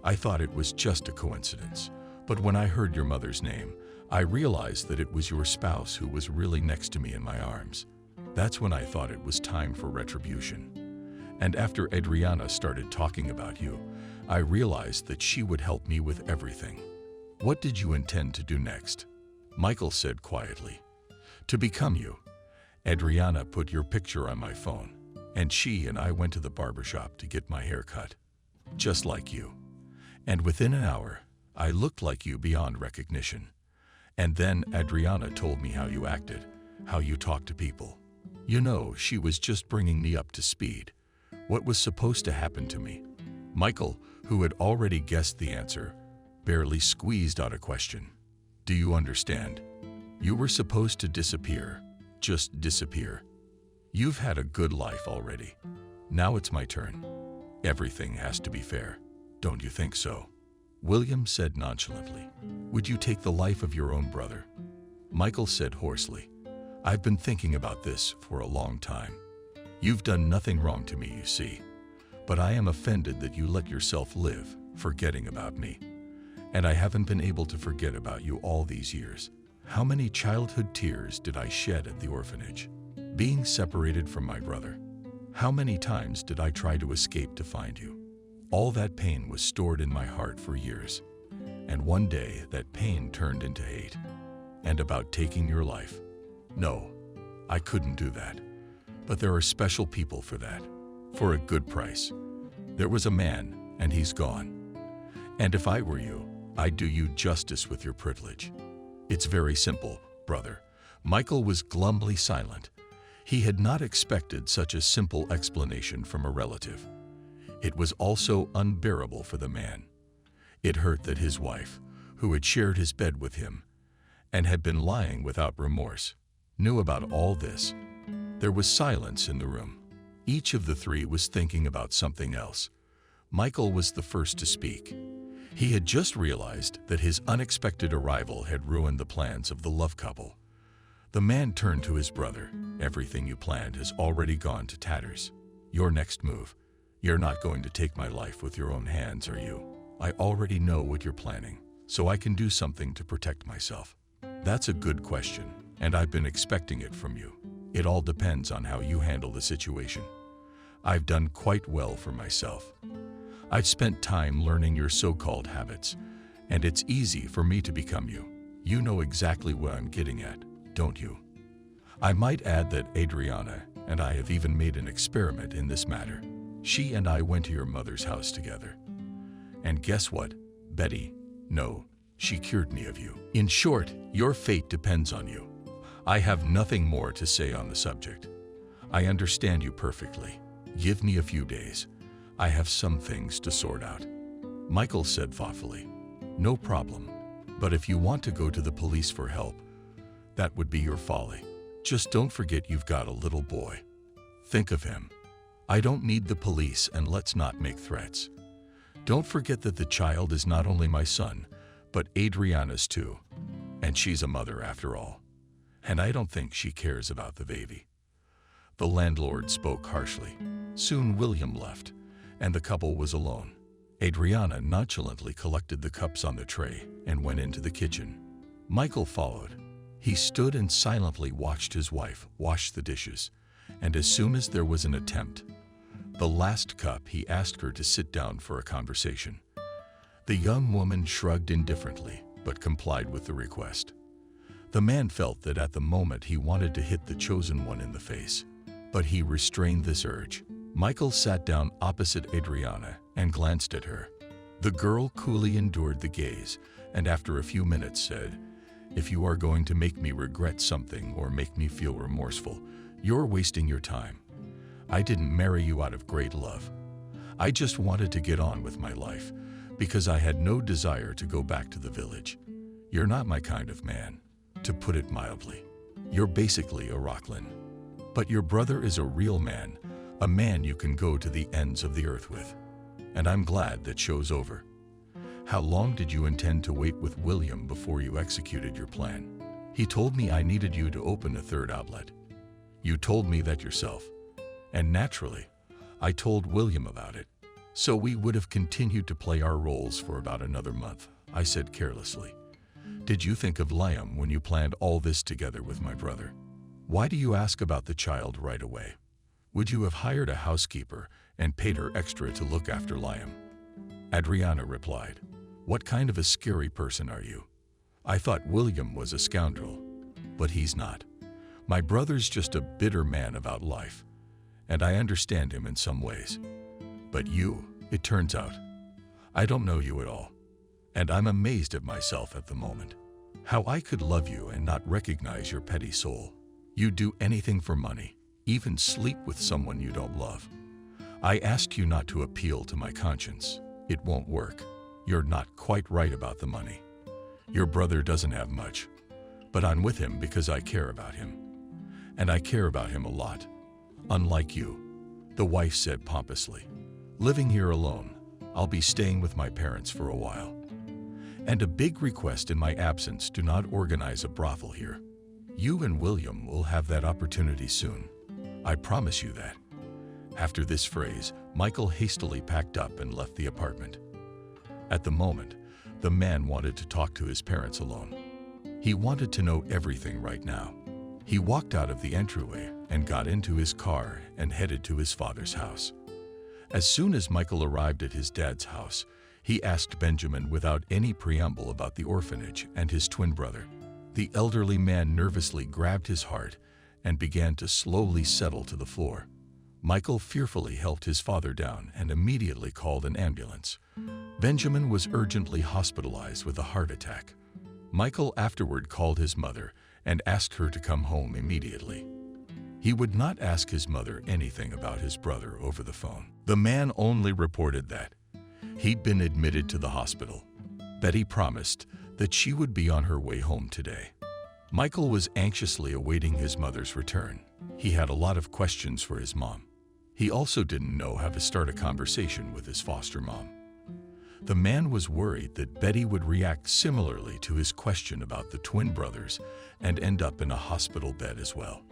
I thought it was just a coincidence, but when I heard your mother's name, I realized that it was your spouse who was really next to me in my arms. That's when I thought it was time for retribution. And after Adriana started talking about you, I realized that she would help me with everything. What did you intend to do next? Michael said quietly, "To become you." Adriana put your picture on my phone, and she and I went to the barbershop to get my hair cut. Just like you. And within an hour, I looked like you beyond recognition. And then Adriana told me how you acted, how you talked to people. You know, she was just bringing me up to speed. What was supposed to happen to me? Michael, who had already guessed the answer, barely squeezed out a question. Do you understand? You were supposed to disappear. Just disappear. You've had a good life already. Now it's my turn. Everything has to be fair. Don't you think so? William said nonchalantly. Would you take the life of your own brother? Michael said hoarsely. I've been thinking about this for a long time. You've done nothing wrong to me, you see. But I am offended that you let yourself live, forgetting about me. And I haven't been able to forget about you all these years. How many childhood tears did I shed at the orphanage? Being separated from my brother. How many times did I try to escape to find you? All that pain was stored in my heart for years. And one day that pain turned into hate. And about taking your life. No, I couldn't do that. But there are special people for that. For a good price. There was a man, and he's gone. And if I were you, I'd do you justice with your privilege. It's very simple, brother. Michael was glumly silent. He had not expected such a simple explanation from a relative. It was also unbearable for the man. It hurt that his wife, who had shared his bed with him, and had been lying without remorse, knew about all this. There was silence in the room. Each of the three was thinking about something else. Michael was the first to speak. He had just realized that his unexpected arrival had ruined the plans of the love couple. The man turned to his brother. Everything you planned has already gone to tatters. Your next move. You're not going to take my life with your own hands, are you? I already know what you're planning, so I can do something to protect myself. That's a good question, and I've been expecting it from you. It all depends on how you handle the situation. I've done quite well for myself. I've spent time learning your so-called habits, and it's easy for me to become you. You know exactly what I'm getting at, don't you? I might add that Adriana and I have even made an experiment in this matter. She and I went to your mother's house together. And guess what, Betty? No, she cured me of you. In short, your fate depends on you. I have nothing more to say on the subject. I understand you perfectly. Give me a few days. I have some things to sort out. Michael said thoughtfully. No problem. But if you want to go to the police for help, that would be your folly. Just don't forget you've got a little boy. Think of him. I don't need the police, and let's not make threats. Don't forget that the child is not only my son, but Adriana's too. And she's a mother after all. And I don't think she cares about the baby. The landlord spoke harshly. Soon William left, and the couple was alone. Adriana nonchalantly collected the cups on the tray and went into the kitchen. Michael followed. He stood and silently watched his wife wash the dishes, and as soon as there was an attempt, the last cup, he asked her to sit down for a conversation. The young woman shrugged indifferently, but complied with the request. The man felt that at the moment he wanted to hit the chosen one in the face, but he restrained this urge. Michael sat down opposite Adriana and glanced at her. The girl coolly endured the gaze, and after a few minutes said, "If you are going to make me regret something or make me feel remorseful, you're wasting your time. I didn't marry you out of great love. I just wanted to get on with my life because I had no desire to go back to the village. You're not my kind of man, to put it mildly. You're basically a Rocklin. But your brother is a real man, a man you can go to the ends of the earth with. And I'm glad that show's over. How long did you intend to wait with William before you executed your plan? He told me I needed you to open a third outlet. You told me that yourself. And naturally, I told William about it. So we would have continued to play our roles for about another month," I said carelessly. "Did you think of Liam when you planned all this together with my brother? Why do you ask about the child right away? Would you have hired a housekeeper and paid her extra to look after Liam?" Adriana replied, "What kind of a scary person are you? I thought William was a scoundrel, but he's not. My brother's just a bitter man about life, and I understand him in some ways. But you, it turns out, I don't know you at all, and I'm amazed at myself at the moment. How I could love you and not recognize your petty soul. You'd do anything for money, even sleep with someone you don't love. I asked you not to appeal to my conscience. It won't work. You're not quite right about the money. Your brother doesn't have much, but I'm with him because I care about him. And I care about him a lot. Unlike you, the wife said pompously. Living here alone, I'll be staying with my parents for a while. And a big request in my absence, do not organize a brothel here. You and William will have that opportunity soon. I promise you that. After this phrase, Michael hastily packed up and left the apartment. At the moment, the man wanted to talk to his parents alone. He wanted to know everything right now. He walked out of the entryway and got into his car and headed to his father's house. As soon as Michael arrived at his dad's house, he asked Benjamin without any preamble about the orphanage and his twin brother. The elderly man nervously grabbed his heart and began to slowly settle to the floor. Michael fearfully helped his father down and immediately called an ambulance. Benjamin was urgently hospitalized with a heart attack. Michael afterward called his mother and asked her to come home immediately. He would not ask his mother anything about his brother over the phone. The man only reported that he'd been admitted to the hospital. Betty promised that she would be on her way home today. Michael was anxiously awaiting his mother's return. He had a lot of questions for his mom. He also didn't know how to start a conversation with his foster mom. The man was worried that Betty would react similarly to his question about the twin brothers and end up in a hospital bed as well.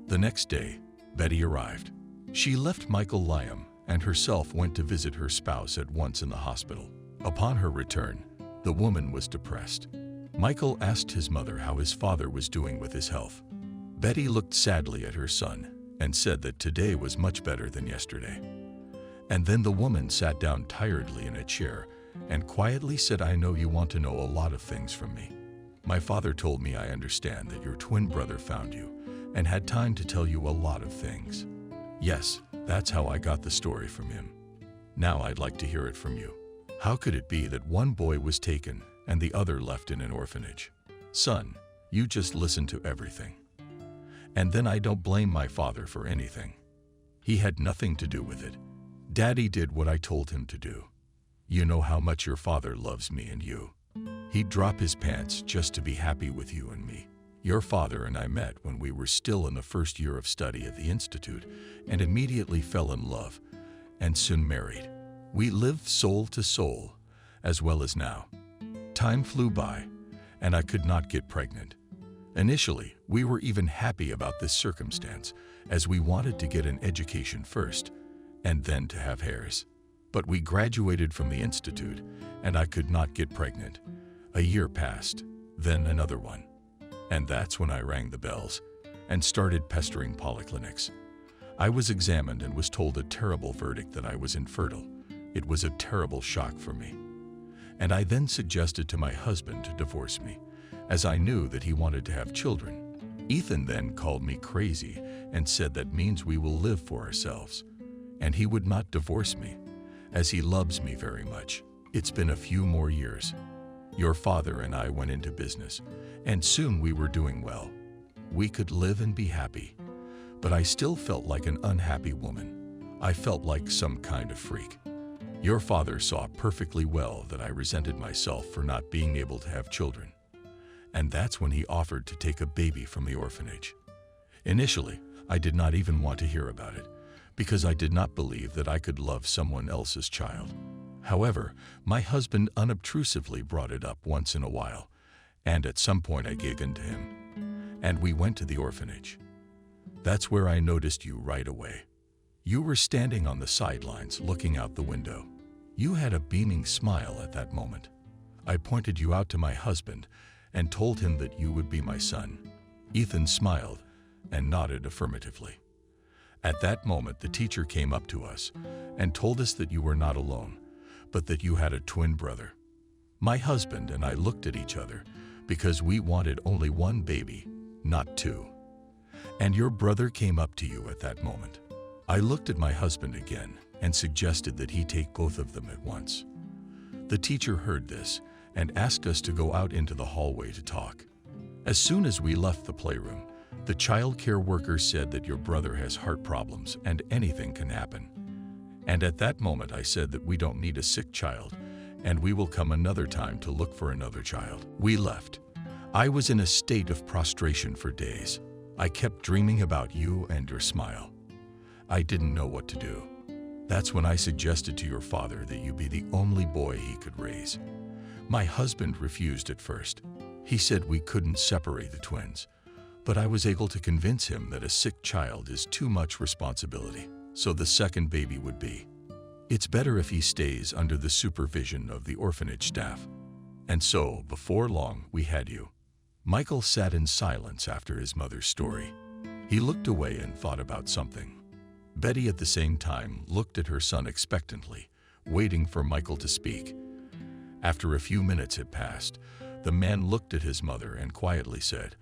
The next day, Betty arrived. She left Michael Liam and herself went to visit her spouse at once in the hospital. Upon her return, the woman was depressed. Michael asked his mother how his father was doing with his health. Betty looked sadly at her son and said that today was much better than yesterday. And then the woman sat down tiredly in a chair and quietly said, "I know you want to know a lot of things from me. My father told me I understand that your twin brother found you and had time to tell you a lot of things. Yes, that's how I got the story from him. Now I'd like to hear it from you. How could it be that one boy was taken and the other left in an orphanage? Son, you just listen to everything. And then I don't blame my father for anything. He had nothing to do with it. Daddy did what I told him to do. You know how much your father loves me and you. He'd drop his pants just to be happy with you and me. Your father and I met when we were still in the first year of study at the Institute and immediately fell in love and soon married. We lived soul to soul, as well as now. Time flew by, and I could not get pregnant. Initially, we were even happy about this circumstance, as we wanted to get an education first, and then to have heirs. But we graduated from the Institute, and I could not get pregnant. A year passed, then another one. And that's when I rang the bells and started pestering polyclinics. I was examined and was told a terrible verdict that I was infertile. It was a terrible shock for me. And I then suggested to my husband to divorce me, as I knew that he wanted to have children. Ethan then called me crazy and said that means we will live for ourselves. And he would not divorce me, as he loves me very much. It's been a few more years. Your father and I went into business, and soon we were doing well. We could live and be happy. But I still felt like an unhappy woman. I felt like some kind of freak. Your father saw perfectly well that I resented myself for not being able to have children. And that's when he offered to take a baby from the orphanage. Initially, I did not even want to hear about it, because I did not believe that I could love someone else's child. However, my husband unobtrusively brought it up once in a while, and at some point I gave in to him, and we went to the orphanage. That's where I noticed you right away. You were standing on the sidelines looking out the window. You had a beaming smile at that moment. I pointed you out to my husband and told him that you would be my son. Ethan smiled and nodded affirmatively. At that moment, the teacher came up to us and told us that you were not alone, but that you had a twin brother. My husband and I looked at each other because we wanted only one baby, not two. And your brother came up to you at that moment. I looked at my husband again and suggested that he take both of them at once. The teacher heard this and asked us to go out into the hallway to talk. As soon as we left the playroom, the child care worker said that your brother has heart problems and anything can happen. And at that moment I said that we don't need a sick child, and we will come another time to look for another child. We left. I was in a state of prostration for days. I kept dreaming about you and your smile. I didn't know what to do. That's when I suggested to your father that you be the only boy he could raise. My husband refused at first. He said we couldn't separate the twins, but I was able to convince him that a sick child is too much responsibility, so the second baby would be. It's better if he stays under the supervision of the orphanage staff. And so, before long, we had you. Michael sat in silence after his mother's story. He looked away and thought about something. Betty at the same time looked at her son expectantly, waiting for Michael to speak. After a few minutes had passed, the man looked at his mother and quietly said,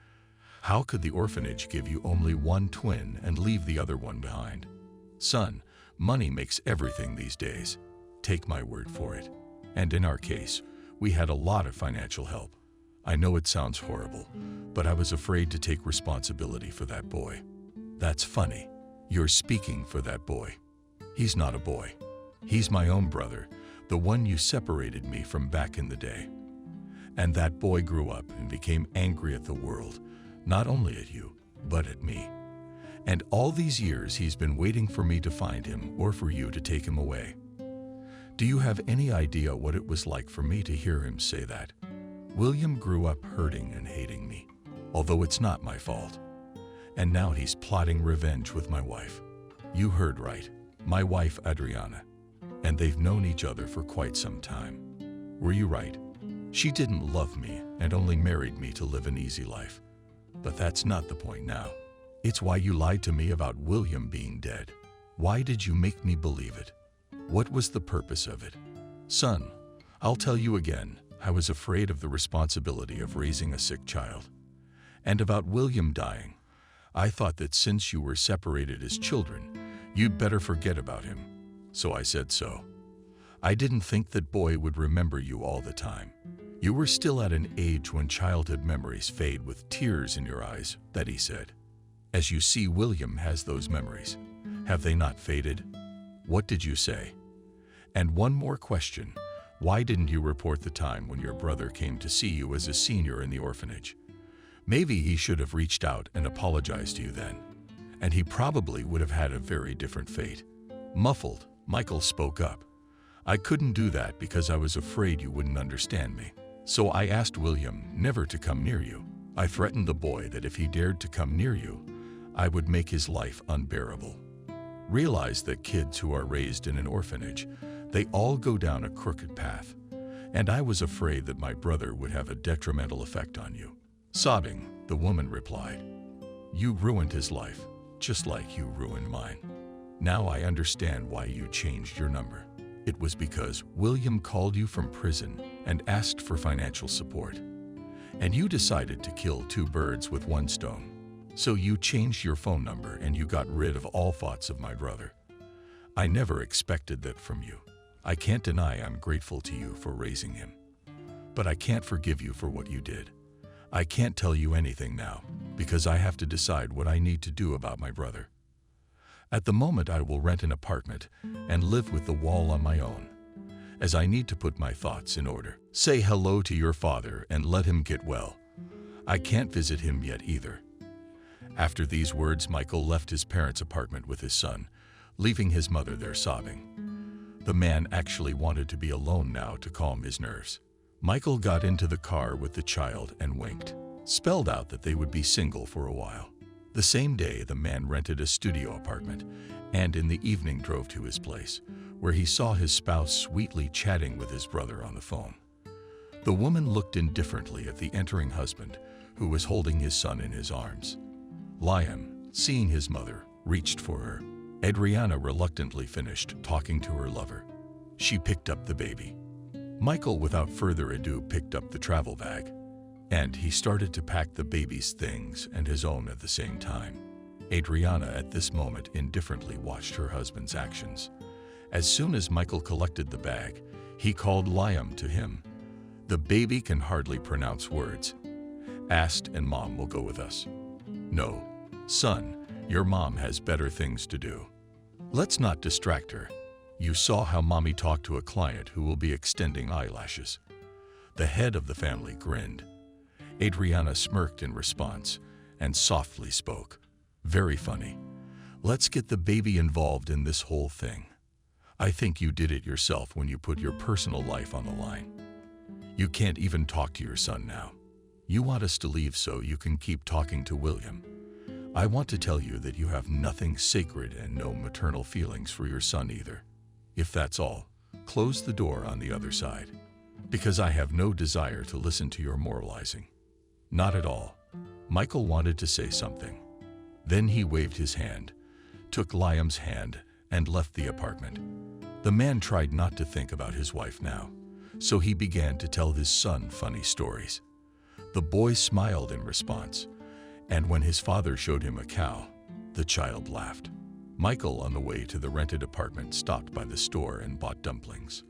"How could the orphanage give you only one twin and leave the other one behind? Son, money makes everything these days. Take my word for it. And in our case, we had a lot of financial help. I know it sounds horrible, but I was afraid to take responsibility for that boy." "That's funny. You're speaking for that boy. He's not a boy. He's my own brother, the one you separated me from back in the day." And that boy grew up and became angry at the world, not only at you, but at me. And all these years he's been waiting for me to find him or for you to take him away. Do you have any idea what it was like for me to hear him say that? William grew up hurting and hating me, although it's not my fault. And now he's plotting revenge with my wife. You heard right, my wife Adriana. And they've known each other for quite some time. Were you right? She didn't love me and only married me to live an easy life. But that's not the point now. It's why you lied to me about William being dead. Why did you make me believe it? What was the purpose of it? Son, I'll tell you again, I was afraid of the responsibility of raising a sick child. And about William dying, I thought that since you were separated as children, you'd better forget about him. So I said so. I didn't think that boy would remember you all the time. You were still at an age when childhood memories fade with tears in your eyes, Betty said. As you see, William has those memories. Have they not faded? What did you say? And one more question. Why didn't you report the time when your brother came to see you as a senior in the orphanage? Maybe he should have reached out and apologized to you then. And he probably would have had a very different fate. Muffled, Michael spoke up. I couldn't do that because I was afraid you wouldn't understand me. So I asked William never to come near you. I threatened the boy that if he dared to come near you, I would make his life unbearable. Realize that kids who are raised in an orphanage, they all go down a crooked path. And I was afraid that my brother would have a detrimental effect on you. Sobbing, the woman replied, "You ruined his life, just like you ruined mine. Now I understand why you changed your number. It was because William called you from prison and asked for financial support. And you decided to kill two birds with one stone. So you changed your phone number and you got rid of all thoughts of my brother. I never expected that from you. I can't deny I'm grateful to you for raising him. But I can't forgive you for what you did. I can't tell you anything now because I have to decide what I need to do about my brother. At the moment I will rent an apartment and live with the wall on my own, as I need to put my thoughts in order. Say hello to your father and let him get well. I can't visit him yet either." After these words, Michael left his parents' apartment with his son, leaving his mother there sobbing. The man actually wanted to be alone now to calm his nerves. Michael got into the car with the child and winked, spelled out that they would be single for a while. The same day, the man rented a studio apartment and in the evening drove to his place, where he saw his spouse sweetly chatting with his brother on the phone. The woman looked indifferently at the entering husband, who was holding his son in his arms. Liam, seeing his mother, reached for her. Adriana reluctantly finished talking to her lover. She picked up the baby. Michael, without further ado, picked up the travel bag, and he started to pack the baby's things and his own at the same time. Adriana at this moment indifferently watched her husband's actions. As soon as Michael collected the bag, he called Liam to him. The baby can hardly pronounce words. Asked, and Mom will go with us. No, son, your mom has better things to do. Let's not distract her. You saw how mommy talked to a client who will be extending eyelashes. The head of the family grinned. Adriana smirked in response and softly spoke. Very funny. Let's get the baby involved in this whole thing. I think you did it yourself when you put your personal life on the line. You can't even talk to your son now. You want us to leave so you can keep talking to William. I want to tell you that you have nothing sacred and no maternal feelings for your son either. If that's all, close the door on the other side, because I have no desire to listen to your moralizing. Not at all. Michael wanted to say something. Then he waved his hand, took Liam's hand, and left the apartment. The man tried not to think about his wife now, so he began to tell his son funny stories. The boy smiled in response, and when his father showed him a cow, the child laughed. Michael, on the way to the rented apartment, stopped by the store and bought dumplings,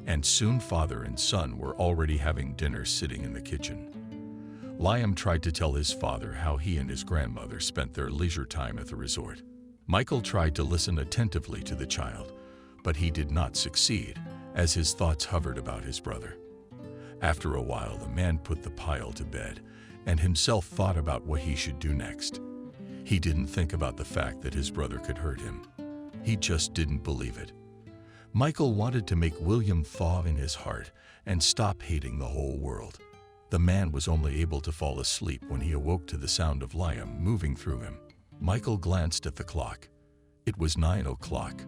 and soon father and son were already having dinner sitting in the kitchen. Liam tried to tell his father how he and his grandmother spent their leisure time at the resort. Michael tried to listen attentively to the child, but he did not succeed, as his thoughts hovered about his brother. After a while, the man put the pile to bed and himself thought about what he should do next. He didn't think about the fact that his brother could hurt him. He just didn't believe it. Michael wanted to make William thaw in his heart and stop hating the whole world. The man was only able to fall asleep when he awoke to the sound of Liam moving through him. Michael glanced at the clock. It was 9 o'clock.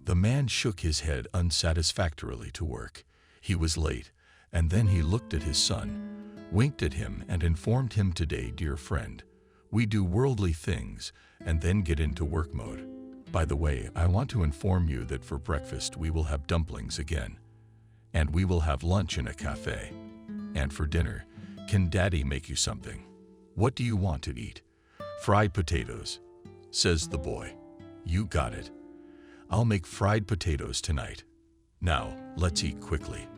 The man shook his head unsatisfactorily to work. He was late, and then he looked at his son, winked at him, and informed him, "Today, dear friend, we do worldly things and then get into work mode. By the way, I want to inform you that for breakfast we will have dumplings again, and we will have lunch in a cafe. And for dinner, can Daddy make you something? What do you want to eat?" "Fried potatoes," says the boy. "You got it. I'll make fried potatoes tonight. Now, let's eat quickly,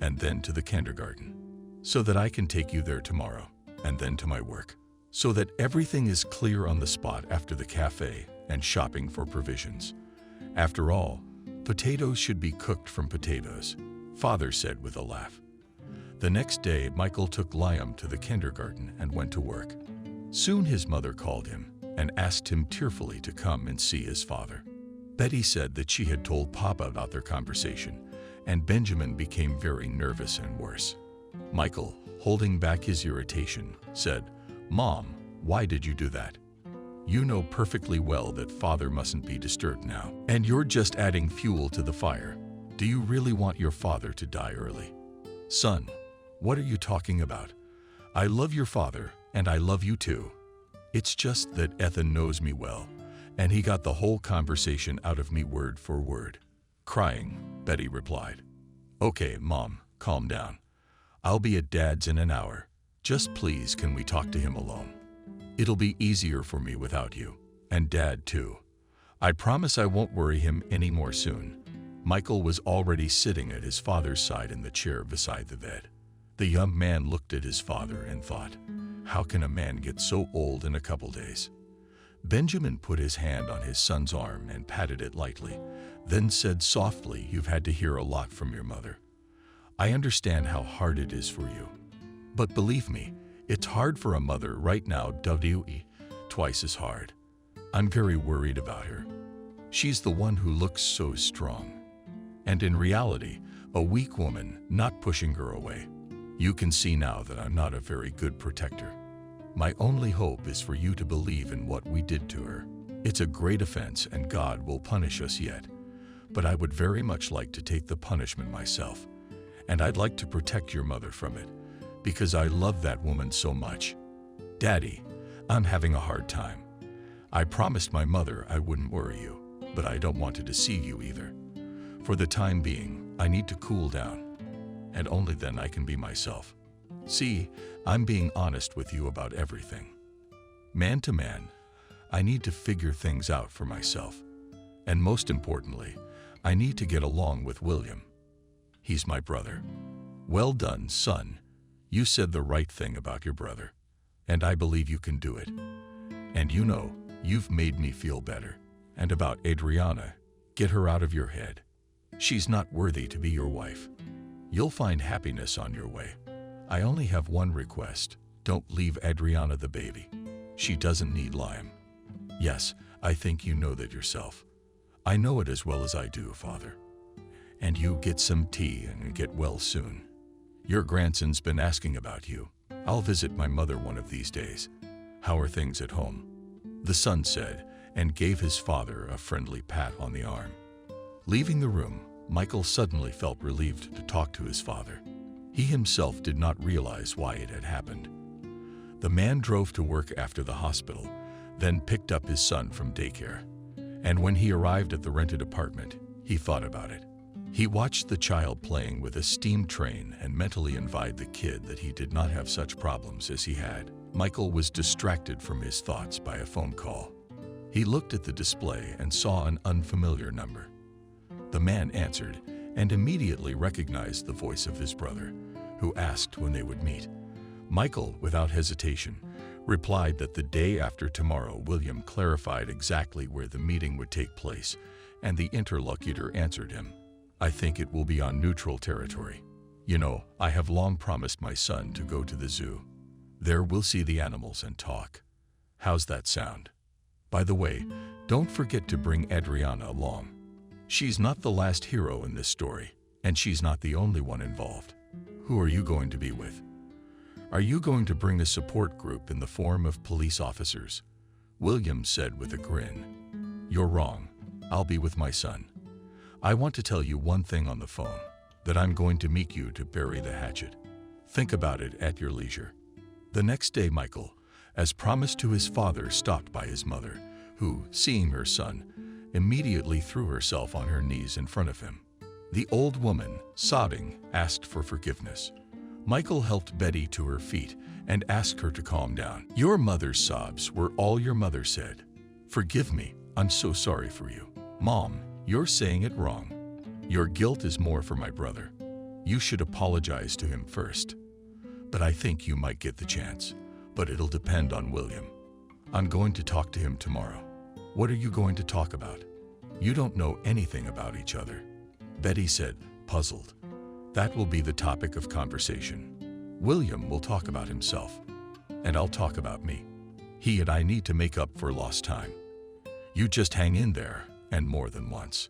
and then to the kindergarten, so that I can take you there tomorrow, and then to my work, so that everything is clear on the spot after the cafe and shopping for provisions. After all, potatoes should be cooked from potatoes," Father said with a laugh. The next day, Michael took Liam to the kindergarten and went to work. Soon his mother called him and asked him tearfully to come and see his father. Betty said that she had told Papa about their conversation, and Benjamin became very nervous and worse. Michael, holding back his irritation, said, "Mom, why did you do that? You know perfectly well that Father mustn't be disturbed now, and you're just adding fuel to the fire. Do you really want your father to die early?" "Son, what are you talking about? I love your father, and I love you too. It's just that Ethan knows me well, and he got the whole conversation out of me word for word." Crying, Betty replied, "Okay, Mom, calm down. I'll be at Dad's in an hour. Just please, can we talk to him alone? It'll be easier for me without you, and Dad too. I promise I won't worry him any more soon." Michael was already sitting at his father's side in the chair beside the bed. The young man looked at his father and thought, how can a man get so old in a couple days? Benjamin put his hand on his son's arm and patted it lightly, then said softly, "You've had to hear a lot from your mother. I understand how hard it is for you. But believe me, it's hard for a mother right now, twice as hard. I'm very worried about her. She's the one who looks so strong, and in reality, a weak woman, not pushing her away. You can see now that I'm not a very good protector. My only hope is for you to believe in what we did to her. It's a great offense and God will punish us yet, but I would very much like to take the punishment myself, and I'd like to protect your mother from it, because I love that woman so much. Daddy, I'm having a hard time. I promised my mother I wouldn't worry you, but I don't want to deceive you either. For the time being, I need to cool down, and only then I can be myself. See, I'm being honest with you about everything. Man to man, I need to figure things out for myself. And most importantly, I need to get along with William. He's my brother. Well done, son. You said the right thing about your brother, and I believe you can do it. And you know, you've made me feel better. And about Adriana, Get her out of your head. She's not worthy to be your wife. You'll find happiness on your way. I only have one request. Don't leave Adriana the baby. She doesn't need Liam. Yes, I think you know that yourself. I know it as well as I do, Father. And you get some tea and get well soon. Your grandson's been asking about you. I'll visit my mother one of these days. How are things at home? The son said, and gave his father a friendly pat on the arm. Leaving the room, Michael suddenly felt relieved to talk to his father. He himself did not realize why it had happened. The man drove to work after the hospital, then picked up his son from daycare. And when he arrived at the rented apartment, he thought about it. He watched the child playing with a steam train and mentally envied the kid that he did not have such problems as he had. Michael was distracted from his thoughts by a phone call. He looked at the display and saw an unfamiliar number. The man answered and immediately recognized the voice of his brother, who asked when they would meet. Michael, without hesitation, replied that the day after tomorrow. William clarified exactly where the meeting would take place, and the interlocutor answered him, I think it will be on neutral territory. You know, I have long promised my son to go to the zoo. There we'll see the animals and talk. How's that sound? By the way, don't forget to bring Adriana along. She's not the last hero in this story, and she's not the only one involved. Who are you going to be with? Are you going to bring a support group in the form of police officers? William said with a grin. You're wrong. I'll be with my son. I want to tell you one thing on the phone, that I'm going to meet you to bury the hatchet. Think about it at your leisure. The next day, Michael, as promised to his father, stopped by his mother, who, seeing her son, immediately threw herself on her knees in front of him. The old woman, sobbing, asked for forgiveness. Michael helped Betty to her feet and asked her to calm down. Your mother's sobs were all your mother said. Forgive me, I'm so sorry for you. Mom, you're saying it wrong. Your guilt is more for my brother. You should apologize to him first. But I think you might get the chance. But it'll depend on William. I'm going to talk to him tomorrow. What are you going to talk about? You don't know anything about each other. Betty said, puzzled. That will be the topic of conversation. William will talk about himself, and I'll talk about me. He and I need to make up for lost time. You just hang in there, and more than once.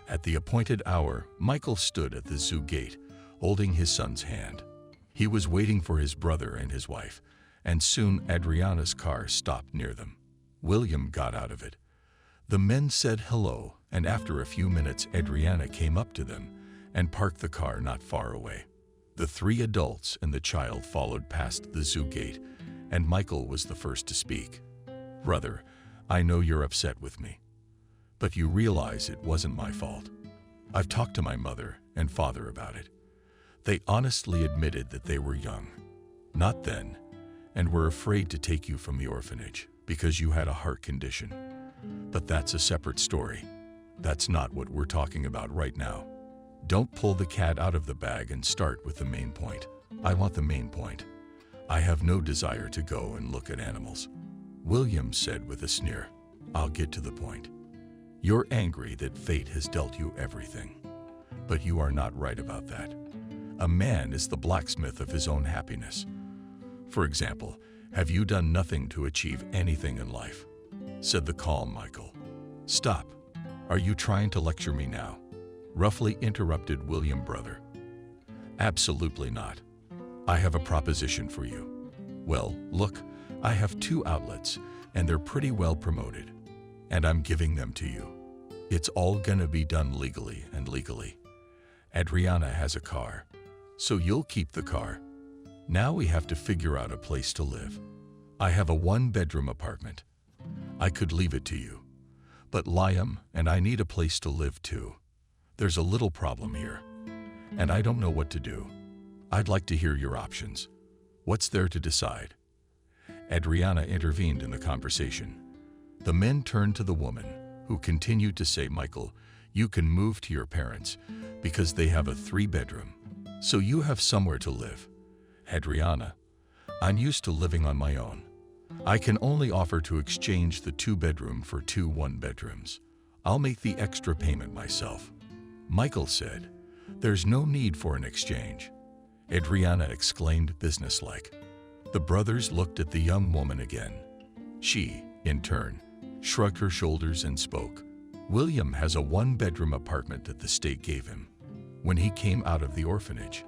At the appointed hour, Michael stood at the zoo gate, holding his son's hand. He was waiting for his brother and his wife, and soon Adriana's car stopped near them. William got out of it. The men said hello, and after a few minutes, Adriana came up to them and parked the car not far away. The three adults and the child followed past the zoo gate, and Michael was the first to speak. Brother, I know you're upset with me, but you realize it wasn't my fault. I've talked to my mother and father about it. They honestly admitted that they were young, not then, and were afraid to take you from the orphanage because you had a heart condition. But that's a separate story. That's not what we're talking about right now. Don't pull the cat out of the bag and start with the main point. I want the main point. I have no desire to go and look at animals. William said with a sneer, I'll get to the point. You're angry that fate has dealt you everything. But you are not right about that. A man is the blacksmith of his own happiness. For example, have you done nothing to achieve anything in life? Said the calm Michael. Stop. Are you trying to lecture me now? Roughly interrupted William brother. Absolutely not. I have a proposition for you. Well, look, I have 2 outlets, and they're pretty well promoted. And I'm giving them to you. It's all gonna be done legally and legally. Adriana has a car, so you'll keep the car. Now we have to figure out a place to live. I have a 1-bedroom apartment. I could leave it to you. But Liam and I need a place to live too. There's a little problem here, and I don't know what to do. I'd like to hear your options. What's there to decide? Adriana intervened in the conversation. The men turned to the woman, who continued to say, Michael, you can move to your parents because they have a 3-bedroom, so you have somewhere to live. Adriana, I'm used to living on my own. I can only offer to exchange the 2-bedroom for 2 1-bedrooms. I'll make the extra payment myself." Michael said, "There's no need for an exchange." Adriana exclaimed businesslike. The brothers looked at the young woman again. She, in turn, shrugged her shoulders and spoke. "William has a one-bedroom apartment that the state gave him when he came out of the orphanage.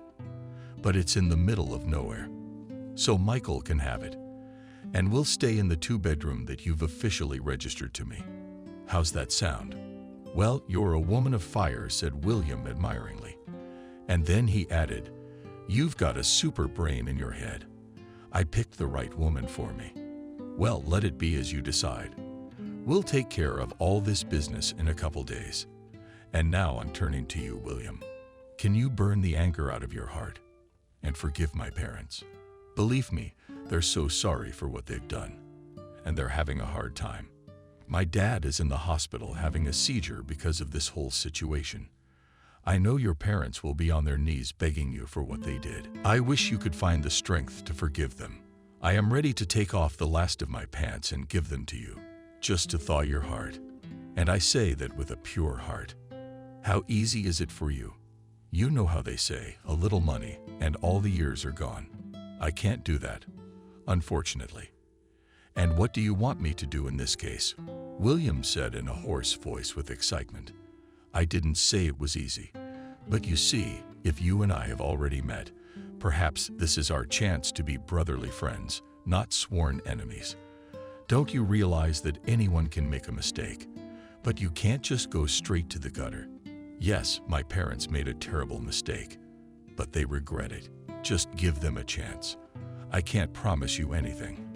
But it's in the middle of nowhere. So Michael can have it, and we'll stay in the two-bedroom that you've officially registered to me. How's that sound?" "Well, you're a woman of fire," said William admiringly. And then he added, "You've got a super brain in your head. I picked the right woman for me." "Well, let it be as you decide. We'll take care of all this business in a couple days. And now I'm turning to you, William. Can you burn the anger out of your heart and forgive my parents? Believe me, they're so sorry for what they've done, and they're having a hard time. My dad is in the hospital having a seizure because of this whole situation. I know your parents will be on their knees begging you for what they did. I wish you could find the strength to forgive them. I am ready to take off the last of my pants and give them to you, just to thaw your heart. And I say that with a pure heart. How easy is it for you? You know how they say, a little money and all the years are gone. I can't do that, unfortunately. And what do you want me to do in this case?" William said in a hoarse voice with excitement. "I didn't say it was easy. But you see, if you and I have already met, perhaps this is our chance to be brotherly friends, not sworn enemies. Don't you realize that anyone can make a mistake? But you can't just go straight to the gutter. Yes, my parents made a terrible mistake, but they regret it. Just give them a chance. I can't promise you anything."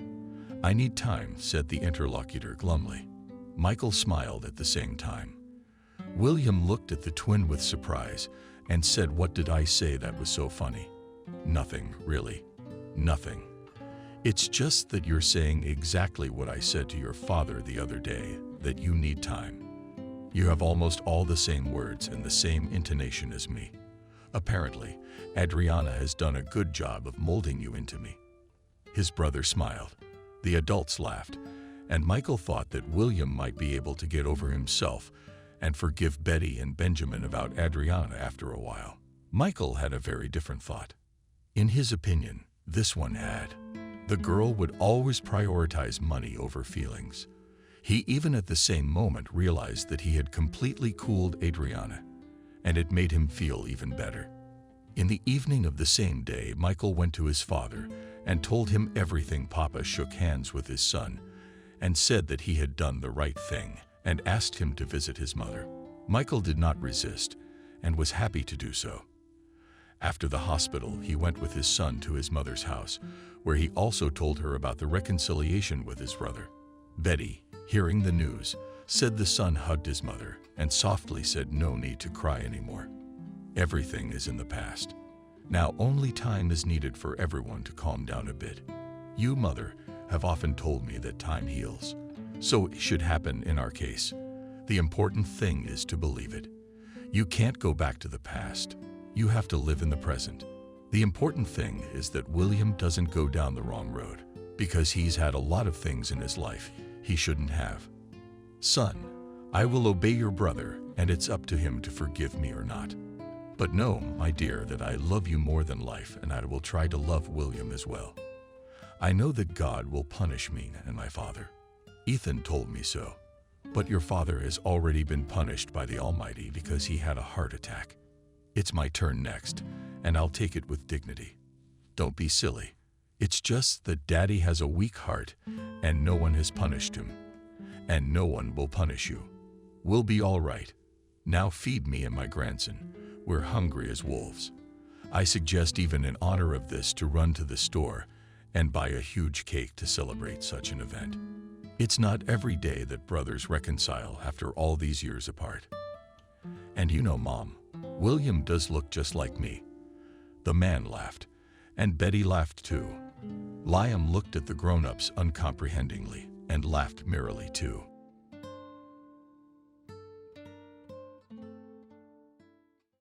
"I need time," said the interlocutor glumly. Michael smiled at the same time. William looked at the twin with surprise and said, "What did I say that was so funny?" "Nothing, really. Nothing. It's just that you're saying exactly what I said to your father the other day, that you need time. You have almost all the same words and the same intonation as me. Apparently, Adriana has done a good job of molding you into me." His brother smiled. The adults laughed, and Michael thought that William might be able to get over himself and forgive Betty and Benjamin about Adriana after a while. Michael had a very different thought. In his opinion, this one had. The girl would always prioritize money over feelings. He even at the same moment realized that he had completely cooled Adriana, and it made him feel even better. In the evening of the same day, Michael went to his father and told him everything. Papa shook hands with his son and said that he had done the right thing and asked him to visit his mother. Michael did not resist and was happy to do so. After the hospital, he went with his son to his mother's house, where he also told her about the reconciliation with his brother. Betty, hearing the news, said the son hugged his mother and softly said no need to cry anymore. Everything is in the past. Now only time is needed for everyone to calm down a bit. You, mother, have often told me that time heals. So it should happen in our case. The important thing is to believe it. You can't go back to the past. You have to live in the present. The important thing is that William doesn't go down the wrong road, because he's had a lot of things in his life he shouldn't have. Son, I will obey your brother, and it's up to him to forgive me or not. But know, my dear, that I love you more than life, and I will try to love William as well. I know that God will punish me and my father. Ethan told me so. But your father has already been punished by the Almighty because he had a heart attack. It's my turn next, and I'll take it with dignity. Don't be silly. It's just that Daddy has a weak heart, and no one has punished him. And no one will punish you. We'll be all right. Now feed me and my grandson. We're hungry as wolves. I suggest even in honor of this to run to the store and buy a huge cake to celebrate such an event. It's not every day that brothers reconcile after all these years apart. And you know, Mom, William does look just like me. The man laughed, and Betty laughed too. Liam looked at the grown-ups uncomprehendingly and laughed merrily too.